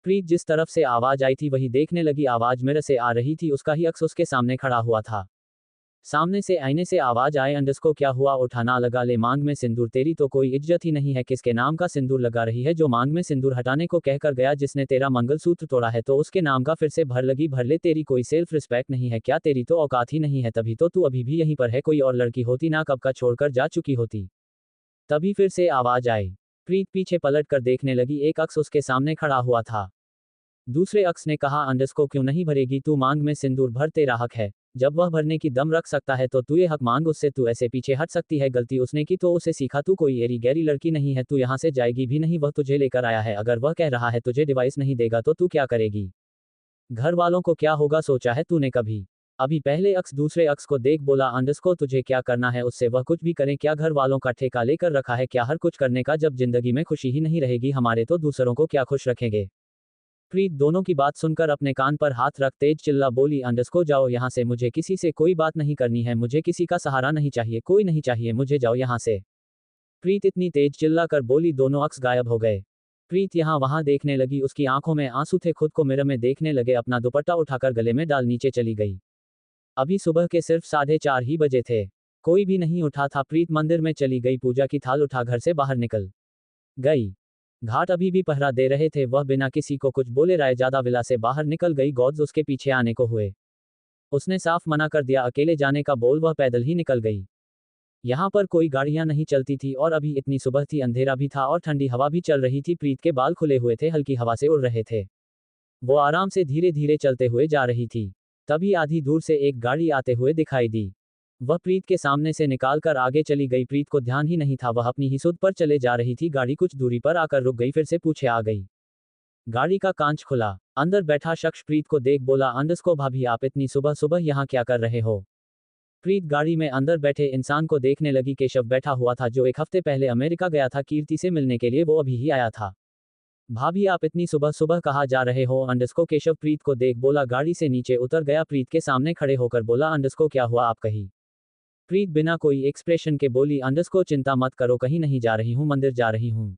प्रीत जिस तरफ से आवाज आई थी वही देखने लगी। आवाज मिरर से आ रही थी, उसका ही अक्स उसके सामने खड़ा हुआ था। सामने से आईने से आवाज आए, अंडरस्को क्या हुआ, उठाना लगा ले मांग में सिंदूर, तेरी तो कोई इज्जत ही नहीं है, किसके नाम का सिंदूर लगा रही है, जो मांग में सिंदूर हटाने को कहकर गया, जिसने तेरा मंगलसूत्र तोड़ा है तो उसके नाम का फिर से भर लगी, भर ले, तेरी कोई सेल्फ रिस्पेक्ट नहीं है क्या, तेरी तो औकात ही नहीं है, तभी तो तू अभी भी यहीं पर है, कोई और लड़की होती ना कब का छोड़कर जा चुकी होती। तभी फिर से आवाज आई। प्रीत पीछे पलट कर देखने लगी, एक अक्स उसके सामने खड़ा हुआ था। दूसरे अक्स ने कहा, अंडरस्को क्यों नहीं भरेगी तू मांग में सिंदूर, भर, तेरा हक है, जब वह भरने की दम रख सकता है तो तू ये हक मांग उससे, तू ऐसे पीछे हट सकती है, गलती उसने की तो उसे सीखा, तू कोई एरी गैरी लड़की नहीं है, तू यहाँ से जाएगी भी नहीं, वह तुझे लेकर आया है, अगर वह कह रहा है तुझे डिवाइस नहीं देगा तो तू क्या करेगी, घर वालों को क्या होगा सोचा है तूने कभी। अभी पहले अक्स दूसरे अक्स को देख बोला, अंडरस्को तुझे क्या करना है उससे, वह कुछ भी करें, क्या घर वालों का ठेका लेकर रखा है क्या हर कुछ करने का, जब जिंदगी में खुशी ही नहीं रहेगी हमारे तो दूसरों को क्या खुश रखेंगे। प्रीत दोनों की बात सुनकर अपने कान पर हाथ रख तेज चिल्ला बोली, अंडरस्को जाओ यहाँ से, मुझे किसी से कोई बात नहीं करनी है, मुझे किसी का सहारा नहीं चाहिए, कोई नहीं चाहिए मुझे, जाओ यहाँ से। प्रीत इतनी तेज चिल्ला कर बोली, दोनों अक्स गायब हो गए। प्रीत यहाँ वहां देखने लगी, उसकी आंखों में आंसू थे, खुद को मिरर में देखने लगे, अपना दुपट्टा उठाकर गले में डाल नीचे चली गई। अभी सुबह के सिर्फ 4:30 ही बजे थे। कोई भी नहीं उठा था। प्रीत मंदिर में चली गई, पूजा की थाल उठा घर से बाहर निकल गई। घाट अभी भी पहरा दे रहे थे। वह बिना किसी को कुछ बोले रायजादा विला से बाहर निकल गई। गॉड्स उसके पीछे आने को हुए। उसने साफ मना कर दिया अकेले जाने का, बोल वह पैदल ही निकल गई। यहाँ पर कोई गाड़ियां नहीं चलती थी और अभी इतनी सुबह थी, अंधेरा भी था और ठंडी हवा भी चल रही थी। प्रीत के बाल खुले हुए थे, हल्की हवा से उड़ रहे थे। वो आराम से धीरे धीरे चलते हुए जा रही थी। तभी आधी दूर से एक गाड़ी आते हुए दिखाई दी। वह प्रीत के सामने से निकालकर आगे चली गई। प्रीत को ध्यान ही नहीं था, वह अपनी ही सुध पर चले जा रही थी। गाड़ी कुछ दूरी पर आकर रुक गई, फिर से पूछे आ गई। गाड़ी का कांच खुला। अंदर बैठा शख्स प्रीत को देख बोला, अंडस्को भाभी, आप इतनी सुबह सुबह यहाँ क्या कर रहे हो? प्रीत गाड़ी में अंदर बैठे इंसान को देखने लगी। केशव बैठा हुआ था, जो एक हफ्ते पहले अमेरिका गया था कीर्ति से मिलने के लिए। वो अभी ही आया था। भाभी, आप इतनी सुबह सुबह कहाँ जा रहे हो? अंडस्को केशव प्रीत को देख बोला। गाड़ी से नीचे उतर गया। प्रीत के सामने खड़े होकर बोला, अंडस्को क्या हुआ आप कहीं? प्रीत बिना कोई एक्सप्रेशन के बोली, अंडस्को चिंता मत करो, कहीं नहीं जा रही हूँ, मंदिर जा रही हूँ।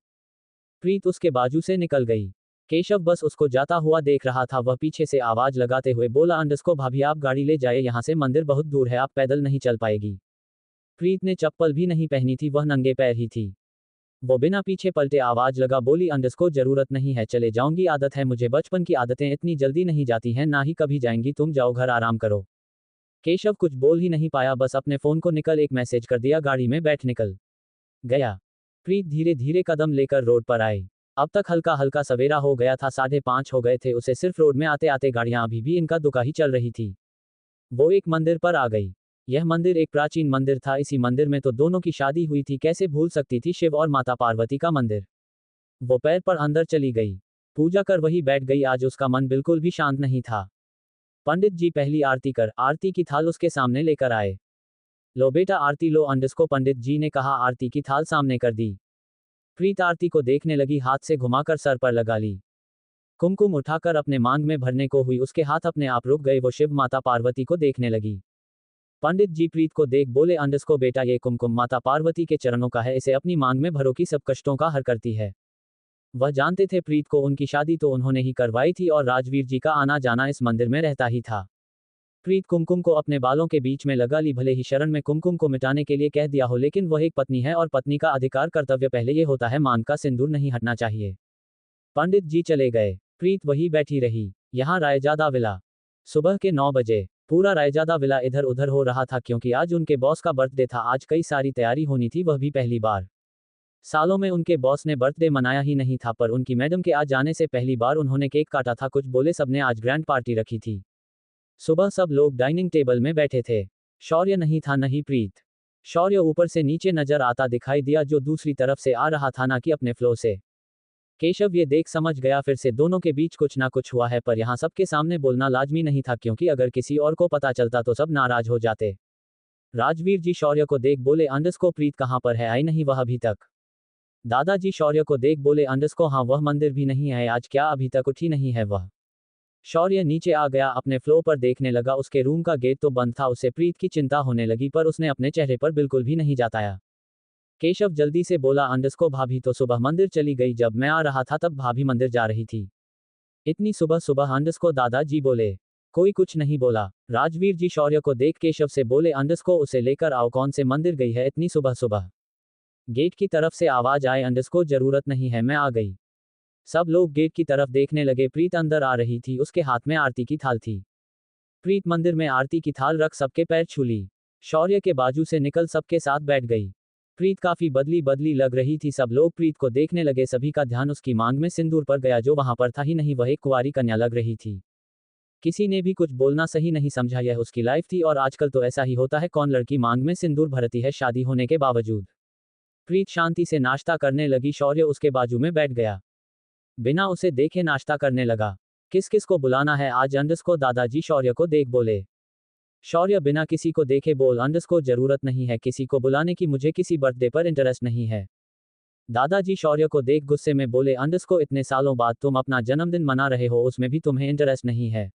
प्रीत उसके बाजू से निकल गई। केशव बस उसको जाता हुआ देख रहा था। वह पीछे से आवाज लगाते हुए बोला, अंडस्को भाभी, आप गाड़ी ले जाए यहाँ से, मंदिर बहुत दूर है, आप पैदल नहीं चल पाएगी। प्रीत ने चप्पल भी नहीं पहनी थी, वह नंगे पैर ही थी। वो बिना पीछे पलटे आवाज लगा बोली, अंडस्को जरूरत नहीं है, चले जाऊंगी, आदत है मुझे, बचपन की आदतें इतनी जल्दी नहीं जाती हैं, ना ही कभी जाएंगी, तुम जाओ घर आराम करो। केशव कुछ बोल ही नहीं पाया, बस अपने फोन को निकल एक मैसेज कर दिया, गाड़ी में बैठ निकल गया। प्रीत धीरे धीरे कदम लेकर रोड पर आई। अब तक हल्का हल्का सवेरा हो गया था, 5:30 हो गए थे। उसे सिर्फ रोड में आते आते गाड़ियां अभी भी इनका दुका ही चल रही थी। वो एक मंदिर पर आ गई। यह मंदिर एक प्राचीन मंदिर था। इसी मंदिर में तो दोनों की शादी हुई थी, कैसे भूल सकती थी, शिव और माता पार्वती का मंदिर। वो पैर पर अंदर चली गई, पूजा कर वही बैठ गई। आज उसका मन बिल्कुल भी शांत नहीं था। पंडित जी पहली आरती कर। आरती की थाल उसके सामने लेकर आए। लो बेटा आरती लो, अंडस्को पंडित जी ने कहा। आरती की थाल सामने कर दी। प्रीत आरती को देखने लगी, हाथ से घुमाकर सर पर लगा ली। कुमकुम उठाकर अपने मांग में भरने को हुई, उसके हाथ अपने आप रुक गए। वो शिव माता पार्वती को देखने लगी। पंडित जी प्रीत को देख बोले, अंडस्को बेटा, ये कुमकुम माता पार्वती के चरणों का है, इसे अपनी मांग में भरो की सब कष्टों का हर करती है। वह जानते थे प्रीत को उनकी शादी तो उन्होंने ही करवाई थी और राजवीर जी का आना जाना इस मंदिर में रहता ही था। प्रीत कुमकुम को अपने बालों के बीच में लगा ली। भले ही शरण में कुमकुम को मिटाने के लिए कह दिया हो, लेकिन वह एक पत्नी है और पत्नी का अधिकार कर्तव्य पहले ये होता है, मांग का सिंदूर नहीं हटना चाहिए। पंडित जी चले गए। प्रीत वही बैठी रही। यहाँ रायजादा विला। सुबह के 9 बजे। पूरा रायजादा विला इधर उधर हो रहा था, क्योंकि आज उनके बॉस का बर्थडे था। आज कई सारी तैयारी होनी थी, वह भी पहली बार। सालों में उनके बॉस ने बर्थडे मनाया ही नहीं था, पर उनकी मैडम के आ जाने से पहली बार उन्होंने केक काटा था। कुछ बोले सबने, आज ग्रैंड पार्टी रखी थी। सुबह सब लोग डाइनिंग टेबल में बैठे थे। शौर्य नहीं था, नहीं प्रीत। शौर्य ऊपर से नीचे नजर आता दिखाई दिया, जो दूसरी तरफ से आ रहा था, ना कि अपने फ्लो से। केशव ये देख समझ गया, फिर से दोनों के बीच कुछ ना कुछ हुआ है, पर यहाँ सबके सामने बोलना लाजमी नहीं था, क्योंकि अगर किसी और को पता चलता तो सब नाराज हो जाते। राजवीर जी शौर्य को देख बोले, अंडस्को प्रीत कहाँ पर है, आई नहीं वह अभी तक? दादाजी शौर्य को देख बोले, अंडस्को हाँ, वह मंदिर भी नहीं है आज, क्या अभी तक उठी नहीं है वह? शौर्य नीचे आ गया, अपने फ्लो पर देखने लगा। उसके रूम का गेट तो बंद था। उसे प्रीत की चिंता होने लगी, पर उसने अपने चेहरे पर बिल्कुल भी नहीं जताया। केशव जल्दी से बोला, अंडस्को भाभी तो सुबह मंदिर चली गई, जब मैं आ रहा था तब भाभी मंदिर जा रही थी। इतनी सुबह सुबह? अंडस्को दादाजी बोले। कोई कुछ नहीं बोला। राजवीर जी शौर्य को देख केशव से बोले, अंडस्को उसे लेकर आओ, कौन से मंदिर गई है इतनी सुबह सुबह? गेट की तरफ से आवाज आए, अंडस्को जरूरत नहीं है, मैं आ गई। सब लोग गेट की तरफ देखने लगे। प्रीत अंदर आ रही थी, उसके हाथ में आरती की थाल थी। प्रीत मंदिर में आरती की थाल रख सबके पैर छू ली। शौर्य के बाजू से निकल सबके साथ बैठ गई। प्रीत काफी बदली बदली लग रही थी। सब लोग प्रीत को देखने लगे। सभी का ध्यान उसकी मांग में सिंदूर पर गया, जो वहां पर था ही नहीं, वह एक कुंवारी कन्या लग रही थी। किसी ने भी कुछ बोलना सही नहीं समझा, यह उसकी लाइफ थी और आजकल तो ऐसा ही होता है, कौन लड़की मांग में सिंदूर भरती है शादी होने के बावजूद। प्रीत शांति से नाश्ता करने लगी। शौर्य उसके बाजू में बैठ गया, बिना उसे देखे नाश्ता करने लगा। किस किस को बुलाना है आज? अंडस्को दादाजी शौर्य को देख बोले। शौर्य बिना किसी को देखे बोल, अंडस्को जरूरत नहीं है किसी को बुलाने की, मुझे किसी बर्थडे पर इंटरेस्ट नहीं है। दादाजी शौर्य को देख गुस्से में बोले, अंडस्को इतने सालों बाद तुम अपना जन्मदिन मना रहे हो, उसमें भी तुम्हें इंटरेस्ट नहीं है?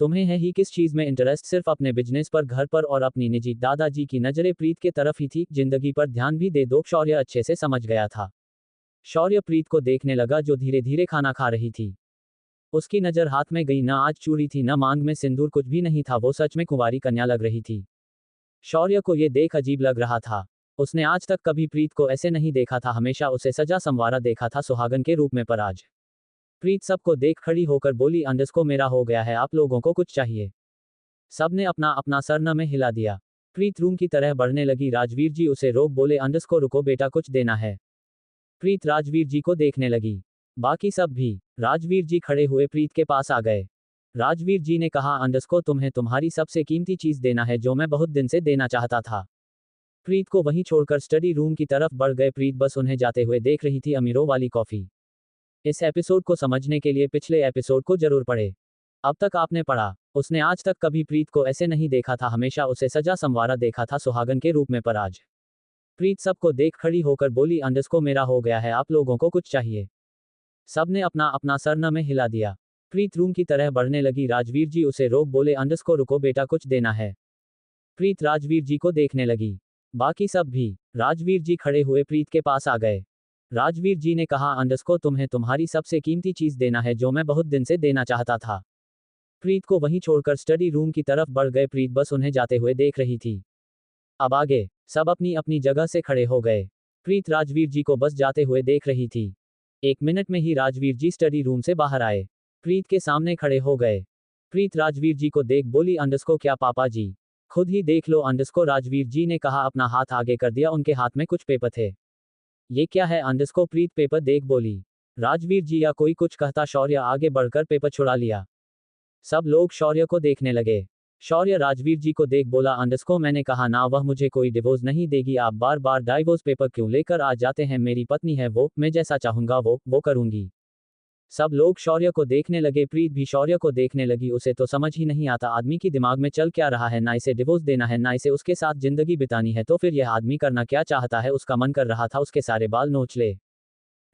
तुम्हें है ही किस चीज में इंटरेस्ट? सिर्फ अपने बिजनेस पर, घर पर और अपनी निजी। दादाजी की नजरें प्रीत के तरफ ही थी। जिंदगी पर ध्यान भी दे दो, शौर्य अच्छे से समझ गया था। शौर्य प्रीत को देखने लगा, जो धीरे धीरे खाना खा रही थी। उसकी नजर हाथ में गई, न आज चूड़ी थी न मांग में सिंदूर, कुछ भी नहीं था। वो सच में कुंवारी कन्या लग रही थी। शौर्य को ये देख अजीब लग रहा था। उसने आज तक कभी प्रीत को ऐसे नहीं देखा था, हमेशा उसे सजा संवारा देखा था सुहागन के रूप में, पर आज प्रीत सबको देख खड़ी होकर बोली, अंडस्को मेरा हो गया है, आप लोगों को कुछ चाहिए? सबने अपना अपना सर न में हिला दिया। प्रीत रूम की तरह बढ़ने लगी। राजवीर जी उसे रोक बोले, अंडस्को रुको बेटा, कुछ देना है। प्रीत राजवीर जी को देखने लगी। बाकी सब भी। राजवीर जी खड़े हुए प्रीत के पास आ गए। राजवीर जी ने कहा, अंडस्को तुम्हें तुम्हारी सबसे कीमती चीज देना है जो मैं बहुत दिन से देना चाहता था। प्रीत को वहीं छोड़कर स्टडी रूम की तरफ बढ़ गए। प्रीत बस उन्हें जाते हुए देख रही थी। अमीरों वाली कॉफी। इस एपिसोड को समझने के लिए पिछले एपिसोड को जरूर पढ़े। अब तक आपने पढ़ा। उसने आज तक कभी प्रीत को ऐसे नहीं देखा था, हमेशा उसे सजा संवारा देखा था सुहागन के रूप में, पर आज प्रीत सबको देख खड़ी होकर बोली, अंडस्को मेरा हो गया है, आप लोगों को कुछ चाहिए? सबने अपना अपना सर न में हिला दिया। प्रीत रूम की तरह बढ़ने लगी। राजवीर जी उसे रोक बोले, अंडस्को रुको बेटा, कुछ देना है। प्रीत राजवीर जी को देखने लगी। बाकी सब भी। राजवीर जी खड़े हुए प्रीत के पास आ गए। राजवीर जी ने कहा, अंडस्को तुम्हें तुम्हारी सबसे कीमती चीज देना है जो मैं बहुत दिन से देना चाहता था। प्रीत को वहीं छोड़कर स्टडी रूम की तरफ बढ़ गए। प्रीत बस उन्हें जाते हुए देख रही थी। अब आगे। सब अपनी अपनी जगह से खड़े हो गए। प्रीत राजवीर जी को बस जाते हुए देख रही थी। 1 मिनट में ही राजवीर जी स्टडी रूम से बाहर आए। प्रीत के सामने खड़े हो गए। प्रीत राजवीर जी को देख बोली, अंडस्को क्या पापा जी? खुद ही देख लो अंडस्को, राजवीर जी ने कहा। अपना हाथ आगे कर दिया। उनके हाथ में कुछ पेपर थे। ये क्या है अंडस्को? प्रीत पेपर देख बोली। राजवीर जी या कोई कुछ कहता, शौर्य आगे बढ़कर पेपर छुड़ा लिया। सब लोग शौर्य को देखने लगे। शौर्य राजवीर जी को देख बोला, अंडस्को मैंने कहा ना, वह मुझे कोई डिवोर्स नहीं देगी, आप बार बार डाइवोर्स पेपर क्यों लेकर आ जाते हैं? मेरी पत्नी है वो, मैं जैसा चाहूंगा वो करूंगी। सब लोग शौर्य को देखने लगे। प्रीत भी शौर्य को देखने लगी। उसे तो समझ ही नहीं आता आदमी की दिमाग में चल क्या रहा है, ना इसे डिवोर्स देना है, ना इसे उसके साथ जिंदगी बितानी है, तो फिर यह आदमी करना क्या चाहता है? उसका मन कर रहा था उसके सारे बाल नोच ले।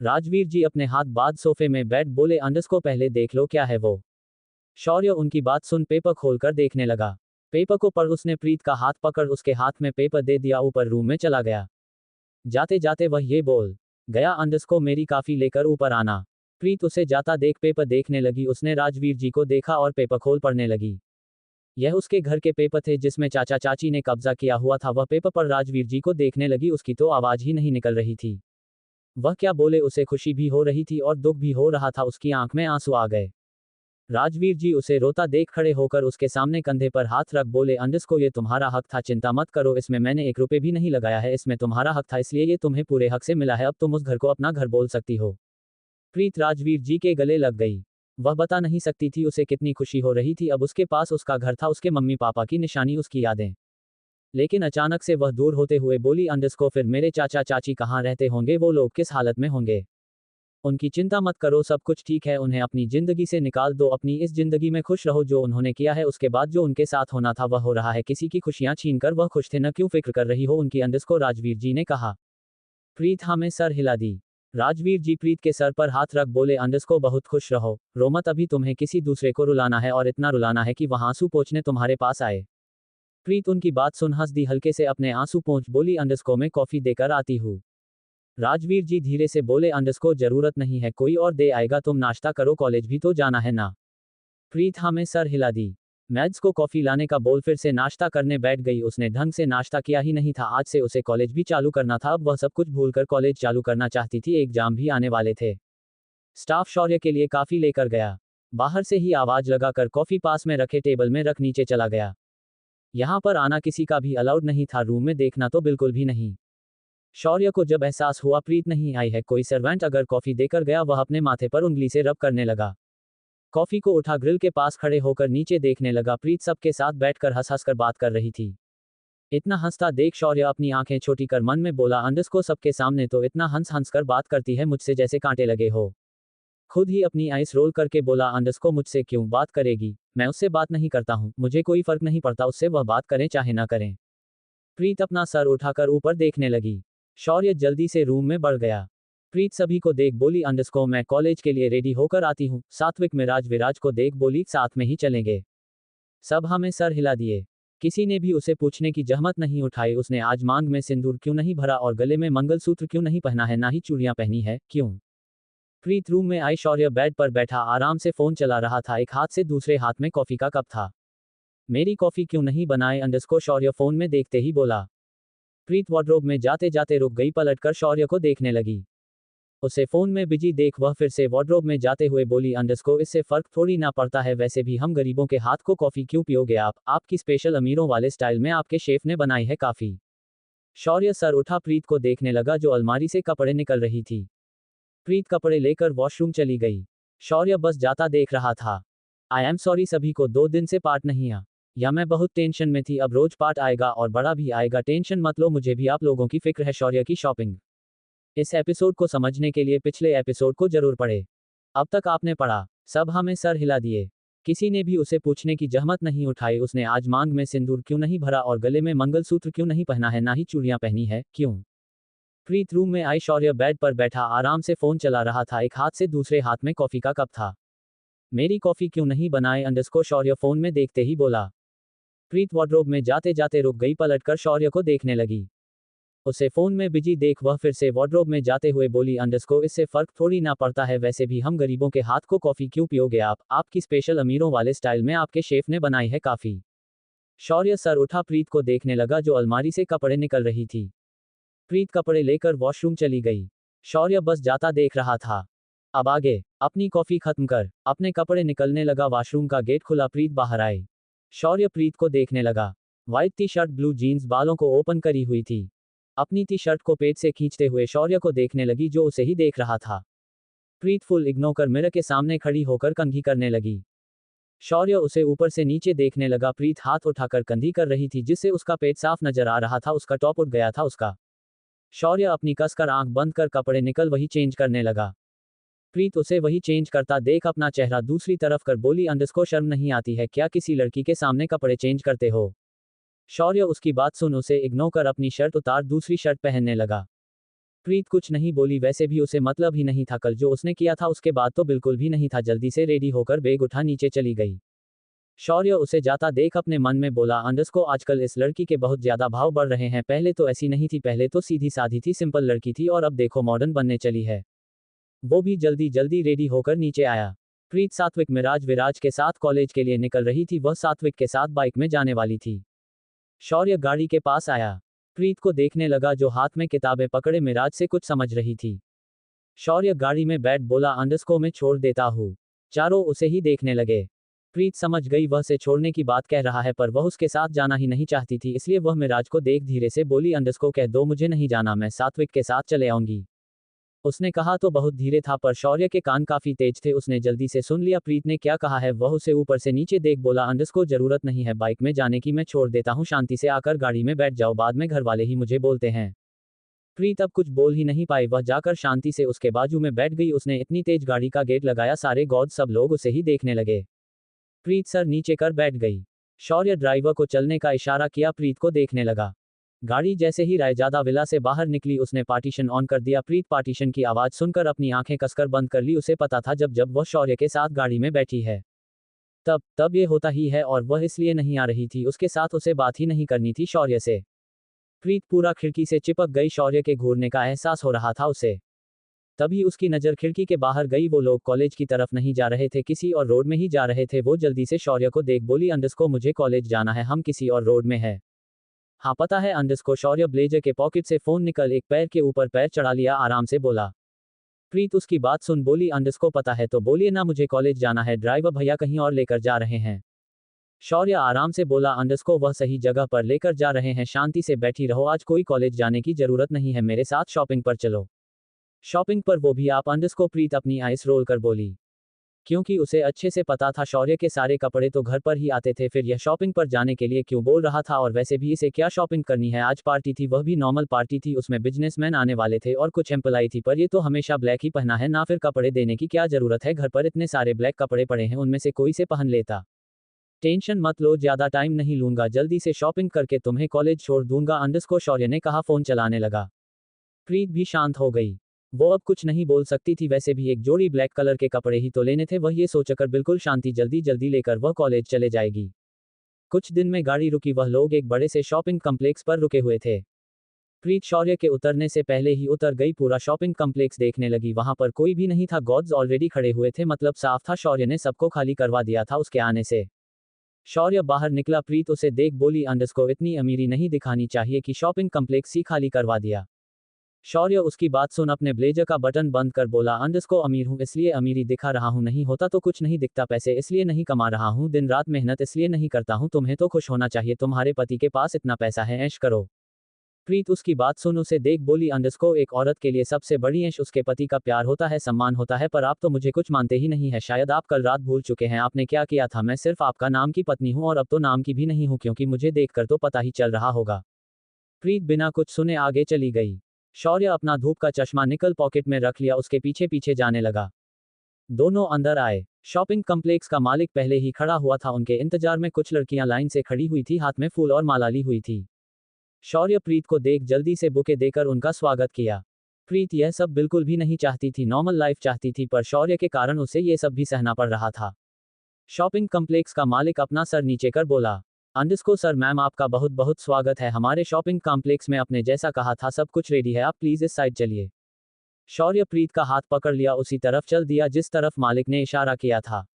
राजवीर जी अपने हाथ बाद सोफे में बैठ बोले, अंडस्को पहले देख लो क्या है वो। शौर्य उनकी बात सुन पेपर खोलकर देखने लगा। पेपर को पढ़ उसने प्रीत का हाथ पकड़ उसके हाथ में पेपर दे दिया, ऊपर रूम में चला गया। जाते जाते वह ये बोल गया, अंडस्को मेरी काफी लेकर ऊपर आना। प्रीत उसे जाता देख पेपर देखने लगी। उसने राजवीर जी को देखा और पेपर खोल पढ़ने लगी। यह उसके घर के पेपर थे जिसमें चाचा चाची ने कब्जा किया हुआ था। वह पेपर पढ़ राजवीर जी को देखने लगी। उसकी तो आवाज ही नहीं निकल रही थी। वह क्या बोले, उसे खुशी भी हो रही थी और दुख भी हो रहा था। उसकी आंख में आंसू आ गए। राजवीर जी उसे रोता देख खड़े होकर उसके सामने कंधे पर हाथ रख बोले, अंडस्को ये तुम्हारा हक था, चिंता मत करो, इसमें मैंने 1 रुपए भी नहीं लगाया है, इसमें तुम्हारा हक था, इसलिए ये तुम्हें पूरे हक से मिला है। अब तुम उस घर को अपना घर बोल सकती हो। प्रीत राजवीर जी के गले लग गई। वह बता नहीं सकती थी उसे कितनी खुशी हो रही थी। अब उसके पास उसका घर था, उसके मम्मी पापा की निशानी, उसकी यादें। लेकिन अचानक से वह दूर होते हुए बोली, अंडस्को फिर मेरे चाचा चाची कहाँ रहते होंगे? वो लोग किस हालत में होंगे? उनकी चिंता मत करो, सब कुछ ठीक है, उन्हें अपनी जिंदगी से निकाल दो, अपनी इस जिंदगी में खुश रहो। जो उन्होंने किया है उसके बाद जो उनके साथ होना था वह हो रहा है। किसी की खुशियां छीनकर वह खुश थे, न क्यों फिक्र कर रही हो उनकी? अंडस्को राजवीर जी ने कहा। प्रीत हाँ में सर हिला दी। राजवीर जी प्रीत के सर पर हाथ रख बोले, अंडस्को बहुत खुश रहो, रो मत, अभी तुम्हें किसी दूसरे को रुलाना है और इतना रुलाना है कि वह आंसू पोंछने तुम्हारे पास आए। प्रीत उनकी बात सुन हंस दी, हल्के से अपने आंसू पोंछ बोली, अंडस्को मैं कॉफी देकर आती हूँ। राजवीर जी धीरे से बोले, अंडस्को जरूरत नहीं है, कोई और दे आएगा, तुम नाश्ता करो, कॉलेज भी तो जाना है ना। प्रीत हाँ में सर हिला दी। मैथ्स को कॉफी लाने का बोल फिर से नाश्ता करने बैठ गई। उसने ढंग से नाश्ता किया ही नहीं था। आज से उसे कॉलेज भी चालू करना था। अब वह सब कुछ भूलकर कॉलेज चालू करना चाहती थी। एग्जाम भी आने वाले थे। स्टाफ शौर्य के लिए काफी लेकर गया। बाहर से ही आवाज लगाकर कॉफी पास में रखे टेबल में रख नीचे चला गया। यहां पर आना किसी का भी अलाउड नहीं था, रूम में देखना तो बिल्कुल भी नहीं। शौर्य को जब एहसास हुआ प्रीत नहीं आई है, कोई सर्वेंट अगर कॉफी देकर गया, वह अपने माथे पर उंगली से रब करने लगा। कॉफी को उठा ग्रिल के पास खड़े होकर नीचे देखने लगा। प्रीत सबके साथ बैठकर हंस हंस कर बात कर रही थी। इतना हंसता देख शौर्य अपनी आंखें छोटी कर मन में बोला, अंडस्को सबके सामने तो इतना हंस हंस कर बात करती है, मुझसे जैसे कांटे लगे हो। खुद ही अपनी आइस रोल करके बोला, अंडस्को मुझसे क्यों बात करेगी? मैं उससे बात नहीं करता हूँ, मुझे कोई फर्क नहीं पड़ता उससे वह बात करें चाहे ना करें। प्रीत अपना सर उठाकर ऊपर देखने लगी। शौर्य जल्दी से रूम में बढ़ गया। प्रीत सभी को देख बोली, अंडस्को मैं कॉलेज के लिए रेडी होकर आती हूँ। सात्विक मिराज विराज को देख बोली, साथ में ही चलेंगे। सब हमें सर हिला दिए। किसी ने भी उसे पूछने की जहमत नहीं उठाई, उसने आज मांग में सिंदूर क्यों नहीं भरा और गले में मंगलसूत्र क्यों नहीं पहना है, ना ही चूड़ियां पहनी है, क्यों? प्रीत रूम में आई। शौर्य बेड पर बैठा आराम से फोन चला रहा था। एक हाथ से दूसरे हाथ में कॉफी का कप था। मेरी कॉफी क्यों नहीं बनाए अंडरस्कोर शौर्य फोन में देखते ही बोला। प्रीत वार्डरोब में जाते जाते रुक गई, पलटकर शौर्य को देखने लगी। उसे फोन में बिजी देख वह फिर से वार्डरोब में जाते हुए बोली, अंडरस्कोर इससे फर्क थोड़ी ना पड़ता है, वैसे भी हम गरीबों के हाथ को कॉफी क्यों पियोगे आप, आपकी स्पेशल अमीरों वाले स्टाइल में आपके शेफ ने बनाई है काफी। शौर्य सर उठा प्रीत को देखने लगा जो अलमारी से कपड़े निकल रही थी। प्रीत कपड़े लेकर वॉशरूम चली गई। शौर्य बस जाता देख रहा था। आई एम सॉरी, सभी को 2 दिन से पार्ट नहीं आ या मैं बहुत टेंशन में थी, अब रोज पार्ट आएगा और बड़ा भी आएगा, टेंशन मत लो, मुझे भी आप लोगों की फिक्र है। शौर्य की शॉपिंग। इस एपिसोड को समझने के लिए पिछले एपिसोड को जरूर पढ़े। अब तक आपने पढ़ा, सब हमें सर हिला दिए, किसी ने भी उसे पूछने की जहमत नहीं उठाई उसने आज मांग में सिंदूर क्यों नहीं भरा और गले में मंगलसूत्र क्यों नहीं पहना है, ना ही चूड़ियां पहनी है, क्यों। प्रीत रूम में आई। शौर्य बेड पर बैठा आराम से फोन चला रहा था, एक हाथ से दूसरे हाथ में कॉफी का कप था। मेरी कॉफी क्यों नहीं बनाए अंडरस्कोर शौर्य फोन में देखते ही बोला। प्रीत वार्डरोब में जाते जाते रुक गई, पलटकर शौर्य को देखने लगी। उसे फोन में बिजी देख वह फिर से वार्डरोब में जाते हुए बोली, अंडरस्कोर इससे फर्क थोड़ी ना पड़ता है, वैसे भी हम गरीबों के हाथ को कॉफी क्यों पियोगे आप, आपकी स्पेशल अमीरों वाले स्टाइल में आपके शेफ ने बनाई है काफी। शौर्य सर उठा प्रीत को देखने लगा जो अलमारी से कपड़े निकल रही थी। प्रीत कपड़े लेकर वॉशरूम चली गई। शौर्य बस जाता देख रहा था। अब आगे, अपनी कॉफी खत्म कर अपने कपड़े निकलने लगा। वॉशरूम का गेट खुला, प्रीत बाहर आई। शौर्य प्रीत को देखने लगा। White T shirt, blue jeans, बालों को ओपन करी हुई थी। अपनी टी शर्ट को पेट से खींचते हुए शौर्य को देखने लगी जो उसे ही देख रहा था। प्रीत फुल इग्नोर कर मिरर के सामने खड़ी होकर कंघी करने लगी। शौर्य उसे ऊपर से नीचे देखने लगा। प्रीत हाथ उठाकर कंघी कर रही थी जिससे उसका पेट साफ नजर आ रहा था, उसका टॉप उठ गया था उसका। शौर्य अपनी कसकर आंख बंद कर कपड़े निकल वही चेंज करने लगा। प्रीत उसे वही चेंज करता देख अपना चेहरा दूसरी तरफ कर बोली, अंडरस्कोर शर्म नहीं आती है क्या, किसी लड़की के सामने कपड़े चेंज करते हो। शौर्य उसकी बात सुन उसे इग्नोर कर अपनी शर्ट उतार दूसरी शर्ट पहनने लगा। प्रीत कुछ नहीं बोली, वैसे भी उसे मतलब ही नहीं था, कल जो उसने किया था उसके बाद तो बिल्कुल भी नहीं था। जल्दी से रेडी होकर बैग उठा नीचे चली गई। शौर्य उसे जाता देख अपने मन में बोला, अंडरस्कोर आजकल इस लड़की के बहुत ज्यादा भाव बढ़ रहे हैं, पहले तो ऐसी नहीं थी, पहले तो सीधी साधी थी, सिंपल लड़की थी और अब देखो मॉडर्न बनने चली है। वो भी जल्दी जल्दी रेडी होकर नीचे आया। प्रीत सात्विक मिराज विराज के साथ कॉलेज के लिए निकल रही थी, वह सात्विक के साथ बाइक में जाने वाली थी। शौर्य गाड़ी के पास आया। प्रीत को देखने लगा जो हाथ में किताबें पकड़े मिराज से कुछ समझ रही थी। शौर्य गाड़ी में बैठ बोला, अंडरस्कोर मैं छोड़ देता हूँ। चारों उसे ही देखने लगे। प्रीत समझ गई वह से छोड़ने की बात कह रहा है पर वह उसके साथ जाना ही नहीं चाहती थी, इसलिए वह मिराज को देख धीरे से बोली, अंडरस्कोर कह दो मुझे नहीं जाना, मैं सात्विक के साथ चले आऊंगी। उसने कहा तो बहुत धीरे था पर शौर्य के कान काफी तेज थे, उसने जल्दी से सुन लिया प्रीत ने क्या कहा है। वह उसे ऊपर से नीचे देख बोला, अंडरस्कोर जरूरत नहीं है बाइक में जाने की, मैं छोड़ देता हूँ, शांति से आकर गाड़ी में बैठ जाओ, बाद में घर वाले ही मुझे बोलते हैं। प्रीत अब कुछ बोल ही नहीं पाई, वह जाकर शांति से उसके बाजू में बैठ गई। उसने इतनी तेज गाड़ी का गेट लगाया, सारे गॉड सब लोग उसे ही देखने लगे। प्रीत सर नीचे कर बैठ गई। शौर्य ड्राइवर को चलने का इशारा किया, प्रीत को देखने लगा। गाड़ी जैसे ही रायजादा विला से बाहर निकली उसने पार्टीशन ऑन कर दिया। प्रीत पार्टीशन की आवाज सुनकर अपनी आंखें कसकर बंद कर ली। उसे पता था जब जब वह शौर्य के साथ गाड़ी में बैठी है तब ये होता ही है और वह इसलिए नहीं आ रही थी, उसके साथ उसे बात ही नहीं करनी थी शौर्य से। प्रीत पूरा खिड़की से चिपक गई, शौर्य के घूरने का एहसास हो रहा था उसे। तभी उसकी नज़र खिड़की के बाहर गई, वो लोग कॉलेज की तरफ नहीं जा रहे थे, किसी और रोड में ही जा रहे थे। वो जल्दी से शौर्य को देख बोली, अंडरस्कोर मुझे कॉलेज जाना है, हम किसी और रोड में है। हाँ पता है अंडरस्कोर। शौर्य ब्लेजर के पॉकेट से फोन निकल एक पैर के ऊपर पैर चढ़ा लिया, आराम से बोला। प्रीत उसकी बात सुन बोली, अंडरस्कोर पता है तो बोलिए ना, मुझे कॉलेज जाना है, ड्राइवर भैया कहीं और लेकर जा रहे हैं। शौर्य आराम से बोला, अंडरस्कोर वह सही जगह पर लेकर जा रहे हैं, शांति से बैठी रहो, आज कोई कॉलेज जाने की जरूरत नहीं है, मेरे साथ शॉपिंग पर चलो। शॉपिंग पर वो भी आप अंडरस्कोर। प्रीत अपनी आइस रोल कर बोली, क्योंकि उसे अच्छे से पता था शौर्य के सारे कपड़े तो घर पर ही आते थे, फिर यह शॉपिंग पर जाने के लिए क्यों बोल रहा था। और वैसे भी इसे क्या शॉपिंग करनी है, आज पार्टी थी, वह भी नॉर्मल पार्टी थी, उसमें बिजनेसमैन आने वाले थे और कुछ एम्प्लॉई थी, पर ये तो हमेशा ब्लैक ही पहना है ना, फिर कपड़े देने की क्या जरूरत है, घर पर इतने सारे ब्लैक कपड़े पड़े हैं, उनमें से कोई से पहन लेता। टेंशन मत लो, ज्यादा टाइम नहीं लूंगा, जल्दी से शॉपिंग करके तुम्हें कॉलेज छोड़ दूंगा अंडरस्कोर। शौर्य ने कहा, फोन चलाने लगा। प्रीत भी शांत हो गई। वो अब कुछ नहीं बोल सकती थी, वैसे भी एक जोड़ी ब्लैक कलर के कपड़े ही तो लेने थे, वह ये सोचकर बिल्कुल शांति जल्दी जल्दी लेकर वह कॉलेज चले जाएगी। कुछ दिन में गाड़ी रुकी, वह लोग एक बड़े से शॉपिंग कम्प्लेक्स पर रुके हुए थे। प्रीत शौर्य के उतरने से पहले ही उतर गई, पूरा शॉपिंग कम्प्लेक्स देखने लगी, वहां पर कोई भी नहीं था, गॉड्स ऑलरेडी खड़े हुए थे, मतलब साफ था शौर्य ने सबको खाली करवा दिया था उसके आने से। शौर्य बाहर निकला। प्रीत उसे देख बोली अंडरस्को इतनी अमीरी नहीं दिखानी चाहिए कि शॉपिंग कम्प्लेक्स ही खाली करवा दिया। शौर्य उसकी बात सुन अपने ब्लेजर का बटन बंद कर बोला अंडरस्को अमीर हूँ इसलिए अमीरी दिखा रहा हूँ, नहीं होता तो कुछ नहीं दिखता, पैसे इसलिए नहीं कमा रहा हूँ, दिन रात मेहनत इसलिए नहीं करता हूँ, तुम्हें तो खुश होना चाहिए, तुम्हारे पति के पास इतना पैसा है, ऐश करो। प्रीत उसकी बात सुन उसे देख बोली अंडरस्को एक औरत के लिए सबसे बड़ी ऐश उसके पति का प्यार होता है, सम्मान होता है, पर आप तो मुझे कुछ मानते ही नहीं है, शायद आप कल रात भूल चुके हैं आपने क्या किया था, मैं सिर्फ आपका नाम की पत्नी हूँ और अब तो नाम की भी नहीं हूँ क्योंकि मुझे देखकर तो पता ही चल रहा होगा। प्रीत बिना कुछ सुने आगे चली गई। शौर्य अपना धूप का चश्मा निकल पॉकेट में रख लिया, उसके पीछे पीछे जाने लगा। दोनों अंदर आए। शॉपिंग कम्प्लेक्स का मालिक पहले ही खड़ा हुआ था, उनके इंतजार में कुछ लड़कियां लाइन से खड़ी हुई थी, हाथ में फूल और माला ली हुई थी। शौर्य प्रीत को देख जल्दी से बुके देकर उनका स्वागत किया। प्रीत यह सब बिल्कुल भी नहीं चाहती थी, नॉर्मल लाइफ चाहती थी, पर शौर्य के कारण उसे ये सब भी सहना पड़ रहा था। शॉपिंग कम्प्लेक्स का मालिक अपना सर नीचे कर बोला अंडरस्को सर मैम आपका बहुत बहुत स्वागत है हमारे शॉपिंग कॉम्प्लेक्स में, अपने जैसा कहा था सब कुछ रेडी है, आप प्लीज इस साइड चलिए। शौर्य प्रीत का हाथ पकड़ लिया, उसी तरफ चल दिया जिस तरफ मालिक ने इशारा किया था।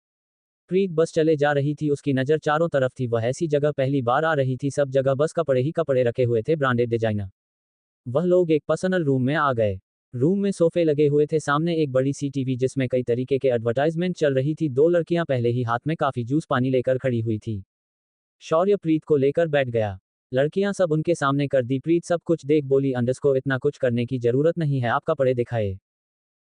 प्रीत बस चले जा रही थी, उसकी नज़र चारों तरफ थी, वह ऐसी जगह पहली बार आ रही थी, सब जगह बस कपड़े ही कपड़े रखे हुए थे, ब्रांडेड डिजाइनर। वह लोग एक पर्सनल रूम में आ गए। रूम में सोफे लगे हुए थे, सामने एक बड़ी सी टीवी जिसमें कई तरीके के एडवर्टाइजमेंट चल रही थी, दो लड़कियां पहले ही हाथ में काफी जूस पानी लेकर खड़ी हुई थी। शौर्य प्रीत को लेकर बैठ गया। लड़कियां सब उनके सामने कर दी। प्रीत सब कुछ देख बोली अंडरस्को इतना कुछ करने की जरूरत नहीं है, आप कपड़े दिखाए।